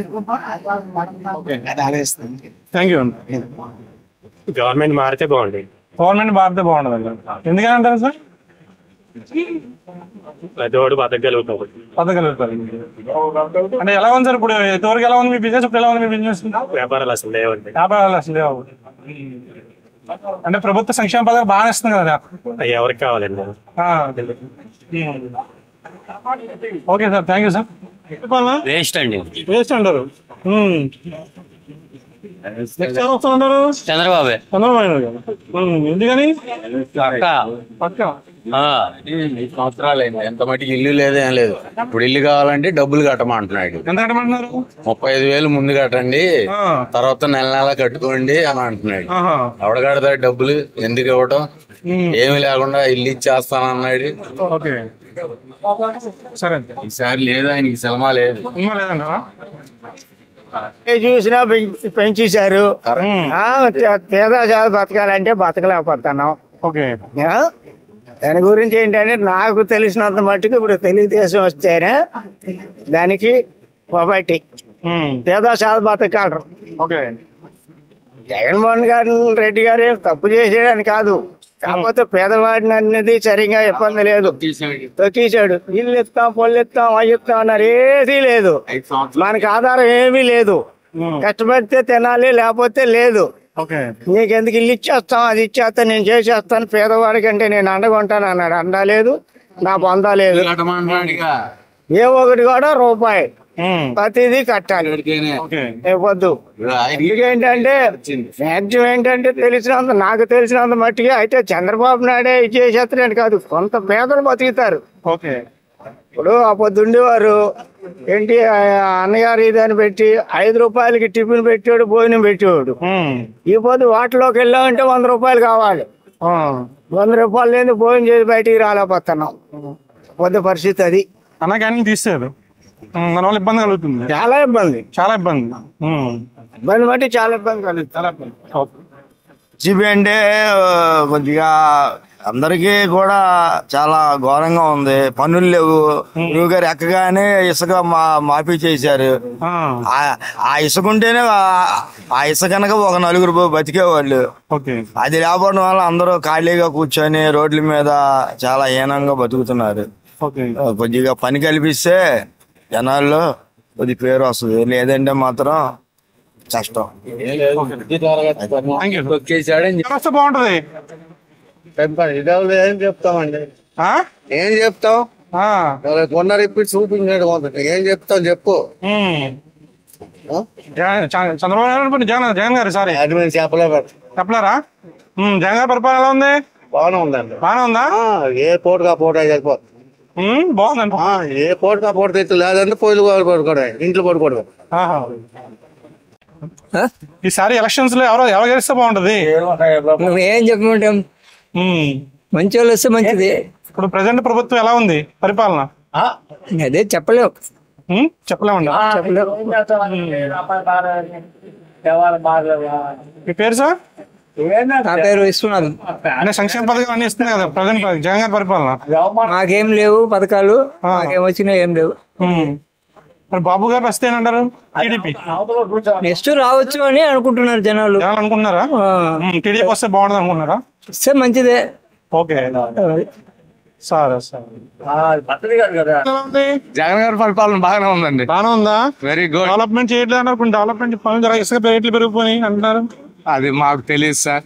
అది ఆదేస్తుంది. Thank you. గవర్నమెంట్ మారితే బాగుంటుంది. గవర్నమెంట్ మారితే బాగుంటుంది ఎందుకని అంటారు సార్? ప్రతివాడు బతకగలుగుతాం. అంటే ఎలా ఉంది సార్ ఇప్పుడు? ఎంతవరకు ఎలా ఉంది మీ బిజినెస్? ఇప్పుడు ఎలా ఉంది మీ బిజినెస్? వ్యాపారాలు అసలు లేవండి. వ్యాపారాలు అసలు లేవు. అంటే ప్రభుత్వ సంక్షేమ పథకాలు బాగా ఇస్తుంది కదా. ఎవరికి కావాలండి? Okay sir, thank you sir. Waste అండి. వేస్ట్ అంటారు. చంద్రబాబు. ఎందుకని? పక్క సంవత్సరాలు అయింది, ఎంత మటుకు ఇల్లు లేదు ఏం లేదు. ఇప్పుడు ఇల్లు కావాలంటే డబ్బులు కట్టమంటున్నాడు. ఎంత కట్టమంటున్నారు? 35,000 ముందు కట్టండి, తర్వాత నెల నెల కట్టుకోండి అని అంటున్నాడు. ఎవడ కడతాడు డబ్బులు? ఎందుకు ఇవ్వటం? ఏమి లేకుండా ఇల్లు ఇచ్చేస్తానన్నాడు. ఈసారి లేదు, ఆయనకి సినిమా లేదు. చూసినా పెంచేశారు. పేద బతకాలంటే బతకలేకపోతున్నాం. దాని గురించి ఏంటంటే నాకు తెలిసినంత మట్టుకు ఇప్పుడు తెలుగుదేశం వస్తేనే దానికి ఒకటి పేద శాత బతకగలరు. జగన్మోహన్ రెడ్డి గారు తప్పు చేసేయని కాదు, కాకపోతే పేదవాడిని అనేది సరిగా ఇబ్బంది లేదు. తొక్కేశాడు. ఇల్లు ఇస్తాం, పొల్లు ఇస్తాం, అవి ఇస్తాం అన్నారు. ఏదీ లేదు. మనకి ఆధారం ఏమీ లేదు. కష్టపడితే తినాలి, లేకపోతే లేదు. నీకెందుకు ఇల్లు ఇచ్చేస్తాం, అది ఇచ్చేస్తాను, నేను చేసేస్తాను, పేదవాడికి అంటే నేను అండగొంటాను అన్నాడు. అండా లేదు, నా పొందా లేదు. ఏ ఒకటి కూడా రూపాయి ప్రతిదీ కట్టాలి. ఇవ్వద్దు. ఎందుకేంటంటే మ్యాక్సిమం ఏంటంటే నాకు తెలిసినంత మట్టిగా అయితే చంద్రబాబు నాయుడే చేసేస్తారని కాదు, కొంత పేదలు బతుకుతారు. ఇప్పుడు ఆ పొద్దుండేవారు ఏంటి, అన్నగారు ఇదని పెట్టి 5 రూపాయలకి టిఫిన్ పెట్టాడు, భోజనం పెట్టేవాడు. ఈ పొద్దు వాటిలోకి వెళ్ళామంటే 100 రూపాయలు కావాలి. 100 రూపాయలు లేని భోజనం చేసి బయటికి రాలేకపోతున్నాం. పొద్దు పరిస్థితి అది. అన్న క్యాన్లు తీసేది మన వల్ల ఇబ్బంది కలుగుతుంది. చాలా ఇబ్బంది బట్టి చాలా ఇబ్బంది కలుగుతుంది. జీబీ అంటే కొద్దిగా అందరికీ కూడా చాలా ఘోరంగా ఉంది. పనులు లేవు. నువ్వు గారు ఎక్కగానే ఇసుక మాఫీ చేశారు. ఆ ఇసుక ఉంటేనే ఆ ఇసుక కనుక ఒక 4 బతికేవాళ్ళు. అది లేకపోవడం వల్ల అందరూ ఖాళీగా కూర్చొని రోడ్ల మీద చాలా హీనంగా బతుకుతున్నారు. కొద్దిగా పని కల్పిస్తే జనాల్లో కొద్ది పేరు వస్తుంది, లేదంటే మాత్రం కష్టం. బాగుంటది. ఏం చెప్తామండి? ఏం చెప్తాం? కొన్న రిపీట్ చూపించాడు. ఏం చెప్తాం చెప్పు. చంద్రబాబు నాయుడు జగన్ గారు సారీ చెప్పలేరా? జగన్ గారి పరిపాలన ఎలా ఉంది? బాగానే ఉందండి. బాగానే ఉందా? ఏ పోటుగా పోటీ సరిపోతుంది. బాగుందండి. ఏ పోటుగా పోటీ తెచ్చు లేదంటే పొయ్యిలు పడుకోవడం, ఇంట్లో పడుకోవడం. ఈసారి ఎలక్షన్స్ లో ఎవరు గెలిస్తే బాగుంటది? ఏం చెప్పమంటాం, మంచి వాళ్ళు వస్తే మంచిది. ఇప్పుడు ప్రజెంట్ ప్రభుత్వం ఎలా ఉంది పరిపాలన? అదే చెప్పలేము. చెప్పలేమండి. మీ పేరు సార్? నా పేరు విశ్వనాథ్. అనే సంక్షేమ పథకాలు అన్ని ఇస్తున్నాయి కదా ప్రజెంట్ జగన్ గారి పరిపాలన? మాకేం లేవు పథకాలు, మాకేం వచ్చినాయి ఏం లేవు. మరి బాబు గారు వస్తే ఏమంటారు? టీడీపీ నెక్స్ట్ రావచ్చు అని అనుకుంటున్నారు జనాలు. అనుకుంటున్నారా? టీడీపీ వస్తే బాగుంటుంది అనుకుంటున్నారా? వస్తే మంచిదే. ఓకే సరే జగన్ గారి పరిపాలన బాగానే ఉందండి. బాగానే ఉందా? Very good. డెవలప్మెంట్ చేయట్లేదు అన్నారు, కొన్ని డెవలప్మెంట్ పనులు ఇసుక రేట్లు పెరిగిపోయి అంటున్నారు. అది మాకు తెలియదు సార్.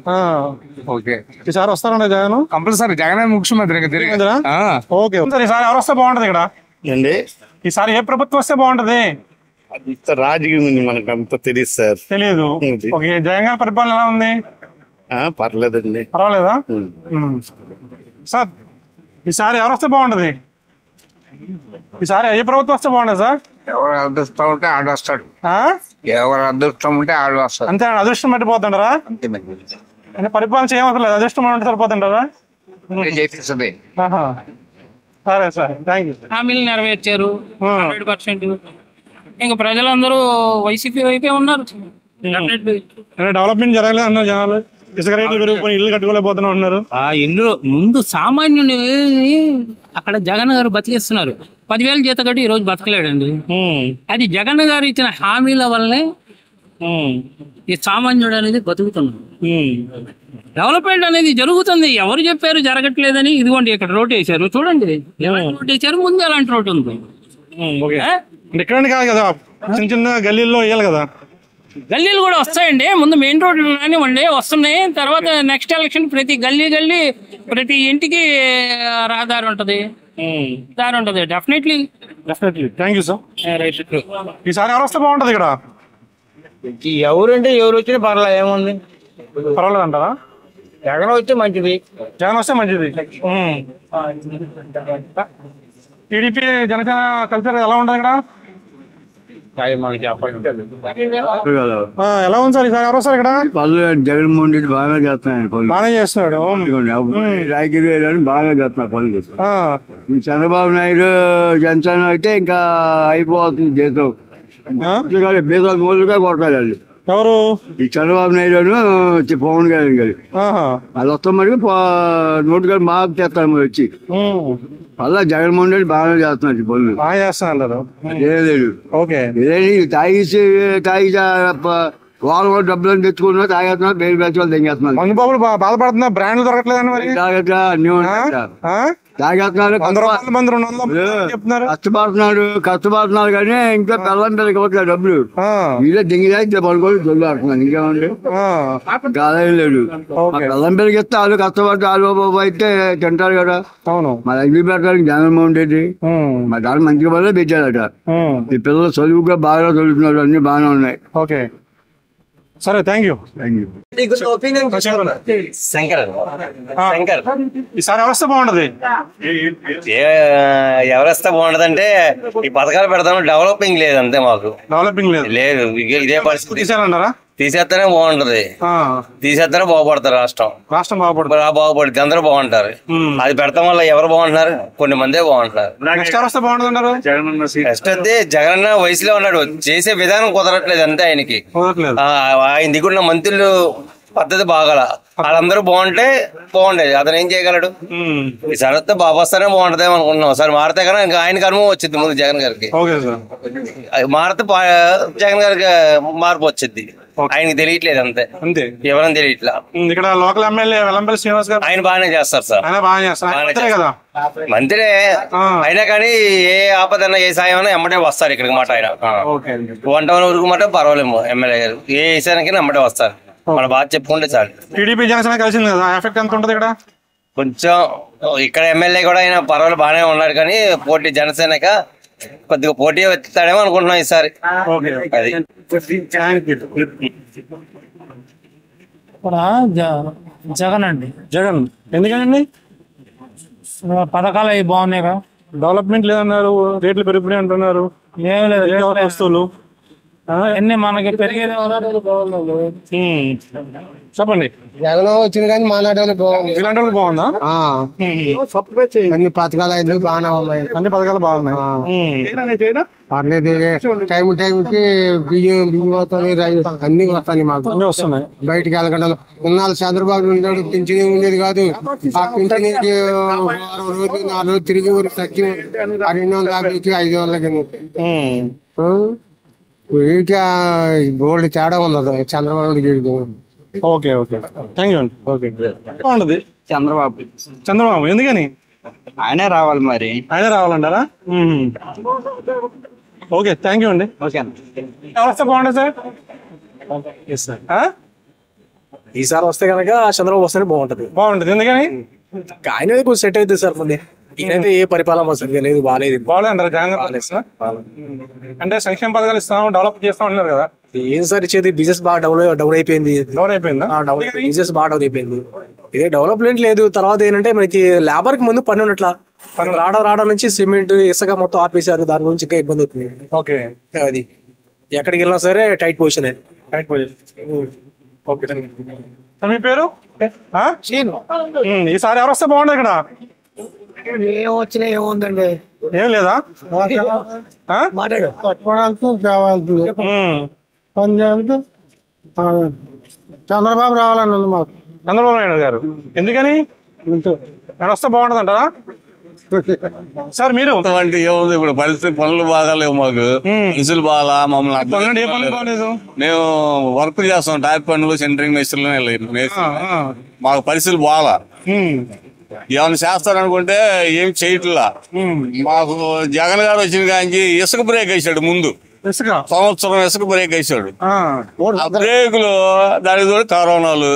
ఓకే ఈసారి వస్తారండి జగన్? కంపల్సరీ జగన్ ముఖ్యమంత్రి. ఓకే సార్ ఈసారి ఎవరు వస్తే బాగుంటది ఇక్కడ? ఈసారి ఏ ప్రభుత్వం వస్తే బాగుంటది? రాజకీయం మనకు అంత తెలియదు సార్. తెలియదు. ఓకే జగన్ గారి పరిపాలన ఎలా ఉంది? పర్లేదండి. పర్వాలేదా సార్? ఈసారి ఎవరు వస్తే బాగుంటది? ఈసారి ఏ ప్రభుత్వం వస్తే బాగుంటది సార్? ఎవరు అదృష్టం ఉంటే ఆడు వస్తాడు. ఎవరు అదృష్టం ఉంటే ఆడు వస్తాడు. అంతే అదృష్టం పట్టిపోతుంటారా? అంటే పరిపాలన చేయవసరం లేదు, అదృష్టం ఉంటే సరిపోతుంటారా? చేపిస్తుంది. సరే సార్ థ్యాంక్ యూ. హామీలు నెరవేర్చారు 100%. ఇంకా ప్రజలందరూ వైసీపీ వైపే ఉన్నారు. డెవలప్మెంట్ జరగలేదు అన్నారు జనాలు. ఇసుక రేట్లు పెరిగిపోయి ఇల్లు కట్టుకోలేకపోతున్నా ఉన్నారు. ఇల్లు ముందు సామాన్యుని అక్కడ జగన్ గారు బతికిస్తున్నారు. 10,000 జీతం కట్టి ఈ రోజు బతకలేడండి. అది జగన్ గారు ఇచ్చిన హామీల వల్లనే ఈ సామాన్యుడు అనేది బతుకుతున్నాడు. డెవలప్మెంట్ అనేది జరుగుతుంది. ఎవరు చెప్పారు జరగట్లేదని? ఇదిగోండి ఇక్కడ రోడ్ వేసారు చూడండి. రోడ్ వేసారు, ముందు అలాంటి రోడ్ ఉంది. ఇక్కడ కాదు కదా, చిన్న చిన్న గల్లీల్లో వేయాలి కదా. గల్లీలు కూడా వస్తాయండి. ముందు మెయిన్ రోడ్లు కానివ్వండి వస్తున్నాయి. తర్వాత నెక్స్ట్ ఎలక్షన్ ప్రతి గల్లీ ప్రతి ఇంటికి రహదారి ఉంటది, దారి ఉంటది. Definitely thank you sir. ఈసారి ఎవరు వస్తే బాగుంటది ఇక్కడ? ఎవరంటే ఎవరు వచ్చినా పర్లేదు, ఏముంది పర్వాలేదు అంటారా? జగన్ వస్తే మంచిది. జగన్ వస్తే మంచిది. టీడీపీ జనసేన కలిసి ఎలా ఉంటుంది ఇక్కడ? ఎలా ఉంది సార్ ఈసారి ఎవరు వస్తారు ఇక్కడ? జగన్మోహన్ రెడ్డి బాగా చేస్తున్నాడు. బాగానే చేస్తున్నాడు. రాజకీయ బాగా చేస్తున్నాడు పనులు. చంద్రబాబు నాయుడు జనసేన అయితే ఇంకా అయిపోతుంది దేశం. బీజాలు మూలుగా కొట్టాలి వాళ్ళు. ఎవరు? ఈ చంద్రబాబు నాయుడు పవన్ కళ్యాణ్ గారు వాళ్ళు వస్తాం మరి నోటు గారు బాగా చేస్తారు వచ్చి. అలా జగన్మోహన్ రెడ్డి బాగా చేస్తున్నాడు పనులు. బాగా చేస్తున్నారు. తాగి వాళ్ళు కూడా డబ్బులు తెచ్చుకున్నా తాగేస్తున్నారు, బయట పెంచుకోవాలి తెంగేస్తున్నారు. మందు బాబులు బాధపడుతున్నా, బ్రాండ్లు దొరకట్లేదని మరి కష్టపడుతున్నాడు కానీ ఇంకా పిల్లల మీద ఇవ్వట్లేదు డబ్బులు. ఇదే దింగి పడుకోవాలి దొల్లు ఆడుతున్నాను. ఇంకేమండి కాలేం లేదు. పిల్లల పిల్లకి ఇస్తే వాళ్ళు కష్టపడితే వాళ్ళు అయితే తింటారు కదా. అవును మరి అగ్ని పెట్టడానికి జగన్మోహన్ రెడ్డి మరి దాన్ని మంచిగా వల్ల పెట్టారట. ఈ పిల్లలు చదువుగా బాగా చదువుతున్నారు, అన్ని బాగానే ఉన్నాయి. ఓకే సరే థ్యాంక్ యూ. ఈసారి ఎవరిస్తే బాగుంటది? ఎవరిస్తే బాగుంటది అంటే ఈ పథకాలు పెడతాను, డెవలపింగ్ లేదు అంతే. మాకు డెవలపింగ్ లేదు. ఇదే పరిస్థితి. తీసేయాలంటారా? తీసేస్తేనే బాగుంటది. తీసేస్తేనే బాగుపడతారు. రాష్ట్రం బాగుపడుతుంది, అందరూ బాగుంటారు. అది పెడతాం వల్ల ఎవరు బాగుంటున్నారు? కొన్ని మందే బాగుంటున్నారు. నెక్స్ట్ అయితే జగన్ వయసులో ఉన్నాడు, చేసే విధానం కుదరట్లేదు అంతే. ఆయనకి ఆయన దిగున్న మంత్రులు పద్ధతి బాగాల. వాళ్ళందరూ బాగుంటే బాగుండేది. అతను ఏం చేయగలడు? ఈసారి వస్తే బాబు వస్తేనే బాగుంటది అనుకుంటున్నాం. ఒకసారి మారితే కన్నా ఇంకా ఆయనకి అనుభవం వచ్చింది ముందు జగన్ గారికి. మారితే జగన్ గారికి మార్పు వచ్చింది. ఆయనకి తెలియట్లేదు అంతే. ఎవరైనా తెలియట్లా. ఇక్కడ లోకల్ ఎమ్మెల్యే వెల్లంపల్లి శ్రీనివాస్ గారు ఆయన బాగానే చేస్తారు సార్. మంత్రి అయినా కానీ ఏ ఆపదన్నా ఏ సాయం అయినా ఎమ్మటే వస్తారు ఇక్కడికి మాట. ఆయన 1 ఊరికి మాట పర్వాలేము. ఎమ్మెల్యే గారు ఏ విషయానికి ఎమ్మటే వస్తారు. మన బాధ చెప్పుకుంటే చాలు. టీడీపీ జనసేన కలిసింది కదా, ఎఫెక్ట్ ఎంత ఉంటుంది ఇక్కడ? కొంచెం ఇక్కడ ఎమ్మెల్యే కూడా ఆయన పర్వాలేదు బాగానే ఉన్నాడు కానీ పోటీ జనసేనక కొద్దిగా పోటీ వచ్చాడేమో అనుకుంటున్నాం ఈసారి. అది జగన్ అండి. జగన్ ఎందుకనండి? పథకాలు అవి బాగున్నాయి కదా. డెవలప్మెంట్ లేదన్నారు, రేట్లు పెరిగిపోయి అంటున్నారు. ఏం లేదు వస్తువులు ఎన్ని మనకి పెరిగేది చెప్పండి. జగన్ వచ్చింది కానీ మాట్లాడే బాగుంది. ఇలాంటి వాళ్ళకి బాగుందా? అన్ని పథకాలు అన్ని బాగానే ఉన్నాయి. అన్ని పథకాలు బాగున్నాయి. పర్లేదు. టైంకి బియ్యం వస్తాయి, రైస్ అన్ని వస్తాయి మాకు. అన్ని వస్తున్నాయి. బయటికి వెళ్ళకుండా ఉన్నాళ్ళు చంద్రబాబు ఉన్నాడు, పింఛన్ ఉండేది కాదు. ఆ పింఛన్ 4 రోజులు తిరిగి ఊరికి తగ్గి 250 500 ఇంకా గోల్డ్ తేడా ఉన్నది Chandrababu. Okay okay thank you అండి. ఓకే బాగుంటది చంద్రబాబు ఎందుకని? ఆయనే రావాలి మరి. ఆయనే రావాలంటారా? ఓకే థ్యాంక్ యూ అండి. ఓకే ఎవరు వస్తే బాగుంటుంది సార్? ఈసారి వస్తే కనుక చంద్రబాబు వస్తేనే బాగుంటది. బాగుంటది ఎందుకని? ఆయన కొంచెం సెట్ అవుతుంది సార్. ముందే ఈయనైతే ఏ పరిపాలన సరిగ్గా లేదు, బాగాలేదు. బాగాలేదంటారు జగన్? అంటే సంక్షేమ పథకాలు ఇస్తాం, డెవలప్ చేస్తాం అంటున్నారు కదా. ఏం సార్ ఇచ్చేది? బిజినెస్ బాగా డౌన్ అయిపోయింది. బిజినెస్ బాగా డౌన్ అయిపోయింది. ఇదే డెవలప్మెంట్ లేదు. తర్వాత ఏంటంటే మనకి లేబర్ కి ముందు పని ఉన్నట్లా రావడం నుంచి సిమెంట్ ఇసుక మొత్తం ఆపేశారు. దాని గురించి ఇంకా ఇబ్బంది అవుతుంది. ఓకే అది ఎక్కడికి వెళ్ళినా సరే టైట్ పొజిషన్. ఓకే మీ పేరు? ఈసారి ఎవరు వస్తే బాగుండదు ఇక్కడ? ఏం వచ్చినా ఏముందండి, ఏం లేదా? చంద్రబాబు రావాలని ఉంది మాకు. చంద్రబాబు నాయుడు గారు ఎందుకని? ఆయన వస్తే బాగుంటది అంటారా సార్? మీరు ఏముంది ఇప్పుడు పరిస్థితి, పనులు బాగాలేవు మాకు. మనుషులు బాగా మమ్మల్ని మేము వర్క్ చేస్తాం. టాప్ పనులు, సెంటరింగ్ మేస్త్రులు. మాకు పరిస్థితులు బాగా ఏమైనా చేస్తారనుకుంటే ఏం చేయట్లా. మాకు జగన్ గారు వచ్చిన కానీ ఇసుక బ్రేక్ వేసాడు. ముందు సంవత్సరం ఇసుక బ్రేక్ వేసాడు. ఆ బ్రేకులు దానికి తోడు కరోనాలు,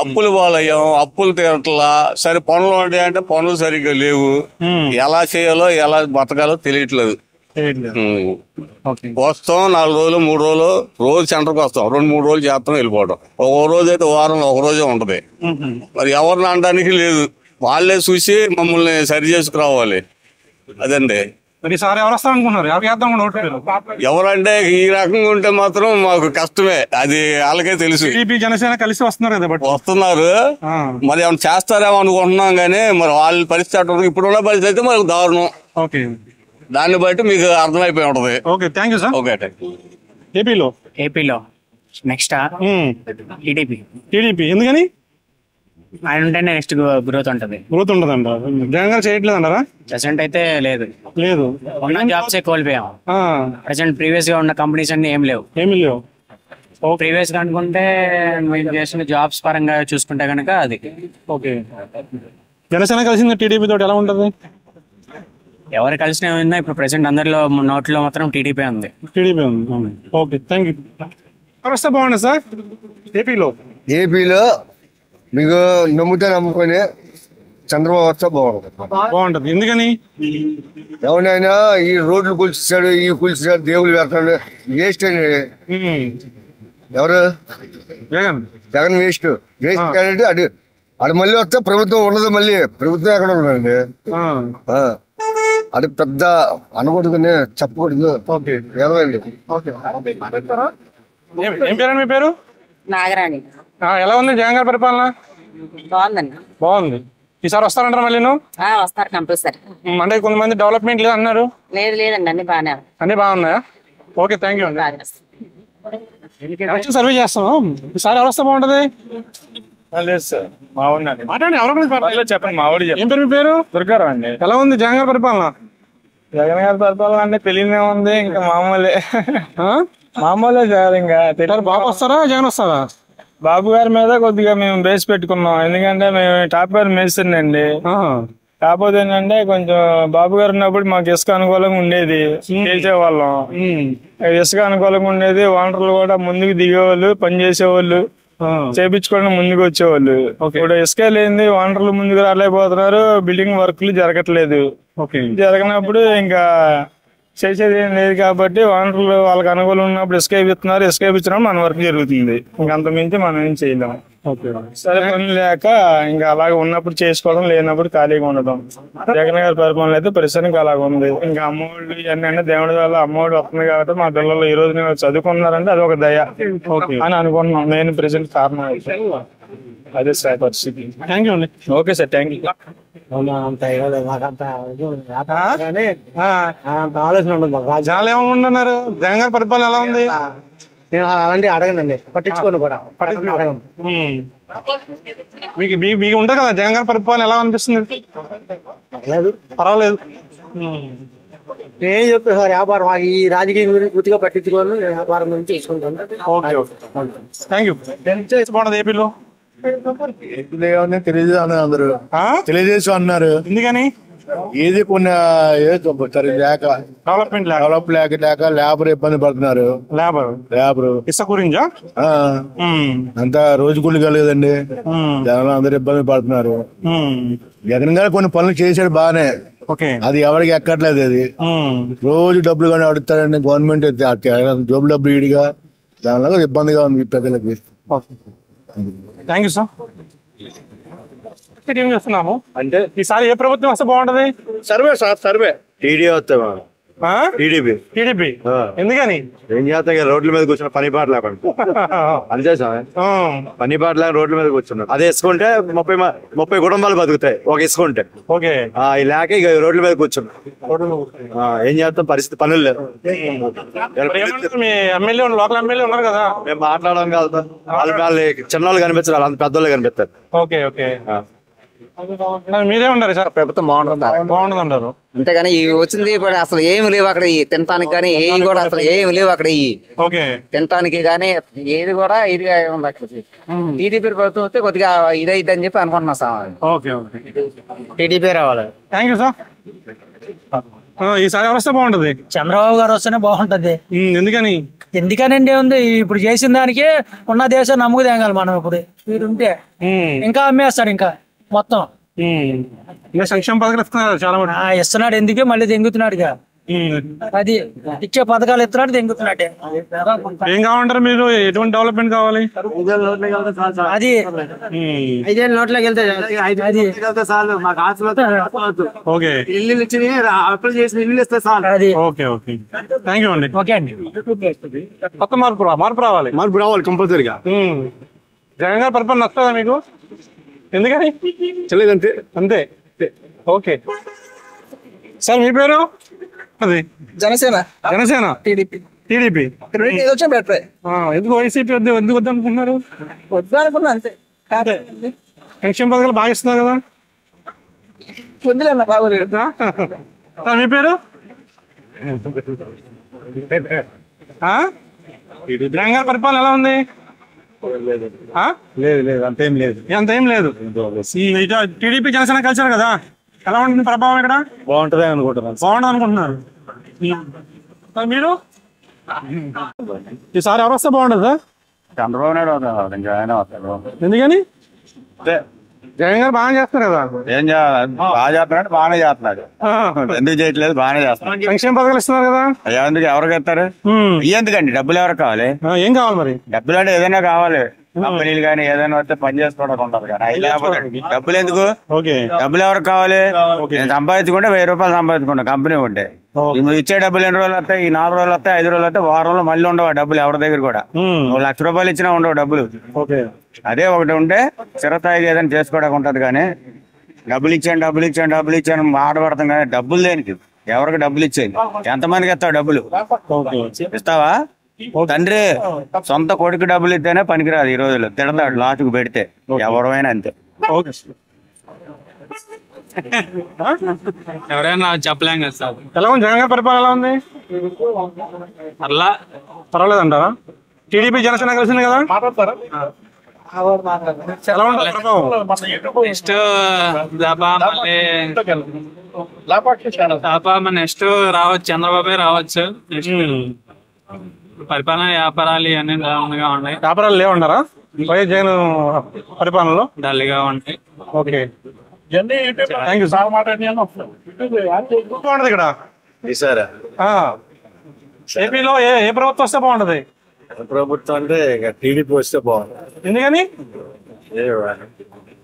అప్పులు పాలయ్యాం, అప్పులు తీరట్లా. సరే పనులు ఉంటాయంటే పనులు సరిగ్గా లేవు. ఎలా చేయాలో ఎలా బతకాలో తెలియట్లేదు. వస్తాం 4 రోజులు 3 రోజులు రోజు సెంటర్కి వస్తాం. 2-3 రోజులు చేస్తాం, వెళ్ళిపోవడం. ఒక రోజు అయితే వారంలో ఒక రోజే ఉంటది. మరి ఎవరిని అనడానికి లేదు. వాళ్ళే చూసి మమ్మల్ని సరి చేసుకురావాలి. అదండి. మరి ఈసారి ఎవరు వస్తారు అనుకుంటున్నారు? ఎవరంటే ఈ రకంగా ఉంటే మాత్రం మాకు కష్టమే. అది వాళ్ళకే తెలుసు. జనసేన కలిసి వస్తున్నారు కదా, వస్తున్నారు. మరి ఏమైనా చేస్తారేమో అనుకుంటున్నాం కానీ మరి వాళ్ళ పరిస్థితి ఇప్పుడున్న పరిస్థితి అయితే మనకు దారుణం. ఓకే దాన్ని బట్టి మీకు అర్థమైపోయి ఉంటది. Okay thank you sir. Okay ఏపీలో నెక్స్ట్ టీడీపీ ఎందుకని? ఆయన ఉంటేనే నెక్స్ట్ గ్రోత్ ఉంటది. అంట. జగన్ గారు చేయట్లేదు అంటారా? ప్రెసెంట్ అయితే లేదు. ఉన్న జాబ్స్ కోల్పోయాం. ప్రెసెంట్ ప్రీవియస్ గా ఉన్న కంపెనీస్ అన్ని ఏమి లేవు. ప్రీవియస్ గా అనుకుంటే మేము చేసిన జాబ్స్ పరంగా చూసుకుంటే కనుక అది ఓకే. జనసేన కలిసింది టీడీపీ తోటి ఎలా ఉంటది? ఎవరు కలిసిన ఏమైనా ఇప్పుడు ప్రెసెంట్ అందరిలో నోట్లో మాత్రం టీడీపీ ఉంది. Okay thank you. వస్తే బాగుంది సార్. ఏపీలో మీకు నమ్ముకొని చంద్రబాబు వస్తే బాగుంటది. ఎందుకని? ఎవరైనా ఈ రోడ్లు కూల్చాడు, ఈ కూల్చాడు, దేవుళ్ళు పెడతాడు. వేస్ట్ అండి. ఎవరు? జగన్ వేస్ట్ అంటే అది మళ్ళీ వస్తే ప్రభుత్వం ఉండదు. మళ్ళీ ప్రభుత్వం ఎక్కడ ఉండదండి. అది పెద్ద అనకూడదు, చెప్పకూడదు. ఏం పేరు? మీ పేరు? నాగరాణి. ఎలా ఉంది జగన్ గారి పరిపాలన? బాగుంది. ఈసారి వస్తారంటారా మళ్ళీ? వస్తారు కంపల్సరీ. అంటే కొంతమంది డెవలప్మెంట్ లేదు అన్నారు. లేదండి, అన్ని బాగున్నాయా? ఓకే థ్యాంక్ యూ అండి. సర్వే చేస్తాం. ఈసారి ఎవరు వస్తే బాగుంటది? లేదు సార్, మా ఊరిని మాట్లాడండి. ఎవరు చెప్పండి. మా ఊడి. ఏం పేరు? మీ పేరు? దుర్గారావు అండి. ఎలా ఉంది జగన్ గారి పరిపాలన? జగన్ గారి పరిపాలన అంటే తెలియనే ఉంది. ఇంకా మామూలే సార్. ఇంకా బాబు వస్తారా జగన్ వస్తారా? బాబు గారి మీద కొద్దిగా మేము బేస్ పెట్టుకున్నాం. ఎందుకంటే మేము టాప్ గారు మేస్తుండండి. కాకపోతే ఏంటంటే కొంచెం బాబు గారు ఉన్నప్పుడు మాకు ఇసుక అనుకూలంగా ఉండేది, చేసేవాళ్ళం. ఇసుక అనుకూలంగా ఉండేది. ఓనర్లు కూడా ముందుకు దిగేవాళ్ళు, పని చేసేవాళ్ళు, చేపించుకోవడం ముందుకు వచ్చేవాళ్ళు. ఇప్పుడు ఇసుక లేనిది ఓనర్లు ముందుకు రాలేకపోతున్నారు. బిల్డింగ్ వర్క్లు జరగట్లేదు. జరగనప్పుడు ఇంకా చేసేది ఏం లేదు. కాబట్టి ఓనర్లు వాళ్ళకి అనుకూలం ఉన్నప్పుడు ఎస్కేప్ ఇస్తున్నారు. ఎస్కేప్ ఇచ్చినప్పుడు మన వర్క్ జరుగుతుంది. ఇంకంత మించి మనం ఏం చేయలేము. సరే పని లేక ఇంకా అలాగే ఉన్నప్పుడు చేసుకోవడం, లేనప్పుడు ఖాళీగా ఉండడం. జగన్ గారి పరిపాలన అయితే ప్రస్తుతానికి అలాగ ఉంది. ఇంకా అమ్మఒళ్ళు ఇవన్నీ దేవుడి వల్ల అమ్మఒడి వస్తుంది కాబట్టి మా పిల్లలు ఈ రోజు చదువుకున్నారంటే అది ఒక దయ అని అనుకుంటున్నాం. నేను ప్రెసెంట్ కారణం అయితే అదే సార్ పరిస్థితి. థ్యాంక్ యూ అండి. Okay sir, thank you. ఆలోచన ఉండదు. జనాలు ఏమనుకుంటున్నారు? జగన్ గారి పరిపాలన ఎలా ఉంది? నేను అలాంటి అడగనండి, పట్టించుకోను కూడా. మీకు మీకు ఉంటుంది కదా జగన్ గారి పరిపాలన ఎలా అనిపిస్తుంది? పర్వాలేదు. నేను చెప్పే సార్ వ్యాపారం ఈ రాజకీయం గురించి పూర్తిగా పట్టించుకోను, వ్యాపారం గురించి చూసుకుంటాను. Okay okay, thank you. బాగుంటుంది ఏపీలో. తెలుగుదేశం అందరూ తెలుగుదేశం అన్నారు. ఎందుకని? ఏది కొన్ని లేక డెవలప్ లేక లేబర్ ఇబ్బంది పడుతున్నారు. లేబర్ ఇసుక గురించా? అంతా రోజు కూలి కలగదండి, జనాలు అందరు ఇబ్బంది పడుతున్నారు. జగన్ గారు కొన్ని పనులు చేశాడు బాగానే, అది ఎవరికి ఎక్కట్లేదు. అది రోజు డబ్బులు కానీ అడుగుతారండి గవర్నమెంట్ డబ్బులు ఇడిగా, దానిలో ఇబ్బందిగా ఉంది ప్రజలకి. Thank you sir. ఏం చేస్తున్నాము అంటే ఈసారి ఏ ప్రభుత్వం వస్తే బాగుంటది? సర్వే సార్, సర్వే టీడీ వస్తాం. టీడీపీ ఎందుకని? ఏం చేస్తాం, రోడ్ల మీద కూర్చున్నా పని పాట లేకుండా అంతే సార్. పని పాట లేక రోడ్ల మీద కూర్చున్నాం. అదే ఇసుకుంటే 30 కుటుంబాలు బతుకుతాయి ఒక ఇసుకుంటే. ఓకే, లేక ఇక రోడ్ల మీద కూర్చున్నాం. ఏం చేస్తాం, పరిస్థితి పనులు లేవు. మీ ఎమ్మెల్యే లోకల్ ఎమ్మెల్యే ఉన్నారు కదా, మేము మాట్లాడడం కాదు, వాళ్ళు చిన్నవాళ్ళు కనిపించారు, అంత పెద్దవాళ్ళు కనిపిస్తారు. ఓకే ఓకే, మీరే ఉండారు సార్. ప్రభుత్వం బాగుంటుంది అంటారు. అంతేగాని ఇవి వచ్చింది ఇప్పుడు అసలు ఏమి లేవు అక్కడ, తినటానికి కానీ ఏవి కూడా అసలు ఏమి లేవు అక్కడ. ఓకే, తినటానికి కానీ ఏది కూడా ఇదిగా ఉంది అక్కడ. టీడీపీ ప్రభుత్వం వస్తే కొద్దిగా ఇదైద్ది అని చెప్పి అనుకుంటున్నా సార్. ఓకే ఓకే, టీడీపీ రావాలి. Thank you sir. ఈసారి ఎవరు వస్తే బాగుంటది? చంద్రబాబు గారు వస్తేనే బాగుంటది. ఎందుకని? ఎందుకనండి ఉంది ఇప్పుడు చేసిన దానికి ఉన్న దేశాన్ని నమ్ముకు తేగాలి మనం. ఇప్పుడు వీరుంటే ఇంకా అమ్మేస్తాడు ఇంకా మొత్తం. ఇంకా సంక్షేమ పథకాలు ఇస్తున్నారు చాలా మంది. ఇస్తున్నాడు, ఎందుకే మళ్ళీ తెంగుతున్నాడు. అది ఇచ్చే పథకాలు ఇస్తున్నాడు, తెంగుతున్నాడు. ఏం కావాలంటారు మీరు? ఎటువంటి డెవలప్మెంట్ కావాలి? అది 5 ఏళ్ళ నోట్లోకి వెళ్తే చాలు. మాకు ఆశలు ఓకే, ఇల్లు ఇచ్చి అప్లై చేసిన ఇల్లు ఇస్తే చాలు. అది ఓకే ఓకే, థ్యాంక్ యూ అండి. ఓకే అండి. కొత్త మార్పు రావాలి కంపల్సరీగా. జగన్ గారి పరిపాలన నచ్చుతుందా మీకు? ఎందుకని? తెలియదంతే. అంతే, ఓకే. సార్ మీ పేరు? అది జనసేన. Janasena, TDP better. ఎందుకు వైసీపీ ఎందుకు వద్దు అనుకుంటున్నారు? వద్దు అనుకున్నా అంతే. సంక్షేమ పథకాలు బాగా ఇస్తున్నారు కదా. వద్దులేనా బాబు. సార్ మీ పేరు? జగన్ గారి పరిపాలన ఎలా ఉంది? లేదు అంతేం లేదు. అంతేం లేదు. టీడీపీ జనసేన కలిసారు కదా, ఎలా ఉంటుంది ప్రభావం ఇక్కడ? బాగుంటది అనుకుంటున్నాను. బాగుంటుంది అనుకుంటున్నారు మీరు? ఈసారి ఎవరు వస్తే బాగుంటుంది సార్? చంద్రబాబు నాయుడు. ఎందుకని? జగన్ గారు బాగా చేస్తారు కదా. ఏం చేయాలి, బాగా చేస్తున్నాడు, బాగానే చేస్తున్నాడు. ఎందుకు చేయట్లేదు, బాగానే చేస్తున్నాడు. సంక్షేమ పథకాలు ఇస్తున్నారు కదా, ఎందుకు ఎవరికి ఇస్తారు? ఎందుకండి డబ్బులు ఎవరికి కావాలి? ఏం కావాలి మరి? డబ్బులు అంటే ఏదైనా కావాలి, కంపెనీలు కానీ ఏదైనా వస్తే పని చేసుకోవడానికి ఉంటారు కానీ డబ్బులు ఎందుకు? డబ్బులు ఎవరికి కావాలి? నేను సంపాదించుకుంటే 1000 రూపాయలు సంపాదించుకుంటా కంపెనీ ఉంటే. ఇచ్చే డబ్బులు ఎన్ని రోజులు వస్తాయి? ఈ 4 రోజులు వస్తాయి, 5 రోజులు వస్తాయి, వారంలో మళ్ళీ ఉండవు డబ్బులు ఎవరి దగ్గర కూడా. 1,00,000 రూపాయలు ఇచ్చినా ఉండవు డబ్బులు. అదే ఒకటి ఉంటే చిరస్థాయిగా ఏదైనా చేసుకోవడానికి ఉంటది. కానీ డబ్బులు ఇచ్చాను మాట్లాడతాం కానీ డబ్బులు దేనికి? ఎవరికి డబ్బులు ఇచ్చేది? ఎంతమందికి ఇస్తావు డబ్బులు? ఇస్తావా? తండ్రి సొంత కొడుకు డబ్బులు ఇస్తేనే పనికిరాదు. ఈ రోజుల్లో తిడతాడు లాస్ట్కు పెడితే, ఎవరైనా అంతే. ఎవరైనా చెప్పలేం కదా సార్. ఎలా ఉంది జగన్ గారి పరిపాలన? ఎలా ఉంది? అలా పర్వాలేదు అంటారా? టీడీపీ జనసేన కలిసింది కదా, ఎలా ఉంటుంది ప్రభావం? నెక్స్ట్ నెక్స్ట్ రావచ్చు, చంద్రబాబు రావచ్చు. నెక్స్ట్ పరిపాలన వ్యాపారాలు అన్ని డౌన్గా ఉన్నాయి. వ్యాపారాలు లేవంటారా వైఎస్ జగన్ పరిపాలనలో? డల్ గా ఉంటాయి. Okay, thank you sir. బాగుంటది ఇక్కడ ఏపీలో ఏ ప్రభుత్వం వస్తే బాగుంటది? ప్రభుత్వం అంటే టీడీపీ వస్తే బాగుంది. ఎందుకని?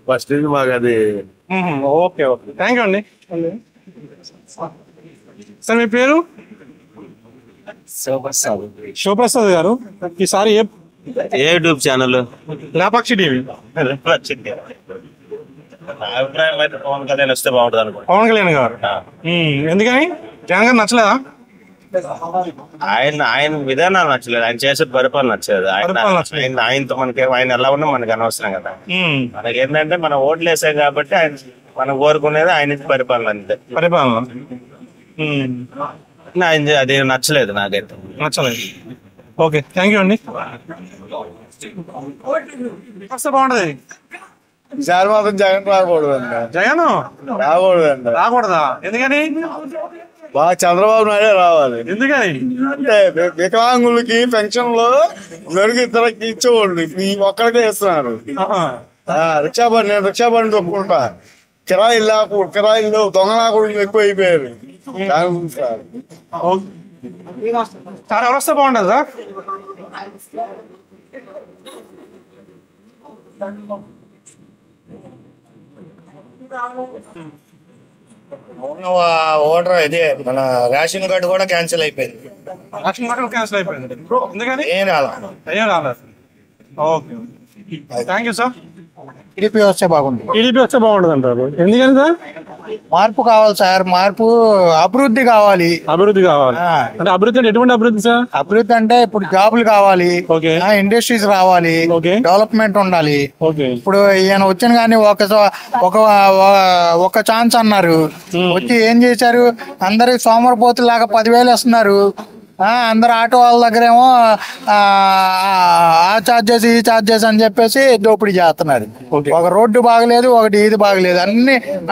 ఫస్ట్ నుంచి మాకు అది ఓకే ఓకే థ్యాంక్ యూ అండి సార్ మీ పేరు శివప్రసాద్ గారు ఈసారి ఏ యూట్యూబ్ ఛానల్ లేపాక్షి టీవీ నా అభిప్రాయం అయితే పవన్ కళ్యాణ్ వస్తే బాగుంటుంది అనుకోండి. పవన్ కళ్యాణ్ గారు ఎందుకని జగన్ గారు నచ్చలేదా ఆయన విధానాలు నచ్చలేదు, ఆయన చేసే పరిపాలన నచ్చలేదు. ఆయనతో మనకి ఆయన ఎలా ఉన్నా మనకి అనవసరం కదా. మనకి ఏంటంటే మనం ఓట్లు వేసాం కాబట్టి ఆయన మనం కోరుకునేది ఆయన పరిపాలన అంతే. పరిపాలన ఆయన అది నచ్చలేదు నాకైతే. నచ్చలేదు. ఓకే థ్యాంక్ యూ అండి. వస్తే బాగుంటది. ఈసారి మాత్రం జగన్ రాకూడదు అండి. జగన్ రాకూడదు అండి. రాకూడదా ఎందుకని? బాగా చంద్రబాబు నాయుడే రావాలి. ఎందుకని అంటే వికలాంగులకి పెన్షన్ లో మెరుగు ఇద్దరికి ఇచ్చేవాళ్ళు ఈ ఒక్కడికే ఇస్తున్నారు. నేను రిక్షా బండి తొక్కుంటా, కిరాయిల్లో దొంగలాకులు ఎక్కువ అయిపోయారు. సార్ ఎవరు వస్తే బాగుంటుంది సార్? ఓటర్ ఇదే మన రేషన్ కార్డు కూడా క్యాన్సిల్ అయిపోయింది. రేషన్ కార్డు క్యాన్సిల్ అయిపోయింది ఎందుకని? ఏం రాలేదు. Okay thank you sir. TDP వస్తే బాగుంది. టీడీపీ వస్తే బాగుంటుంది అంటారు ఎందుకని సార్? మార్పు కావాలి సార్, మార్పు అభివృద్ధి కావాలి. అభివృద్ధి కావాలి అంటే అభివృద్ధి అంటే ఎటువంటి అభివృద్ధి సార్? అభివృద్ధి అంటే ఇప్పుడు జాబులు కావాలి, ఇండస్ట్రీస్ రావాలి, డెవలప్మెంట్ ఉండాలి. ఇప్పుడు ఈయన వచ్చిన కానీ ఒక ఛాన్స్ అన్నారు, వచ్చి ఏం చేశారు? అందరికి సోమరపోతులాగా 10,000 ఇస్తున్నారు. అందరు ఆటో వాళ్ళ దగ్గరేమో ఆ చార్జెస్ ఈ చార్జెస్ అని చెప్పేసి దోపిడీ చేస్తున్నారు. ఒక రోడ్డు బాగలేదు, ఒకటి ఇది బాగలేదు,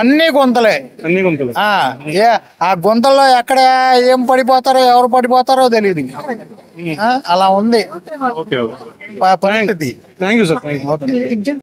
అన్ని గుంతలే. ఆ గుంతల్లో ఎక్కడ ఏం పడిపోతారో ఎవరు పడిపోతారో తెలియదు. అలా ఉంది పరిస్థితి. Thank you sir.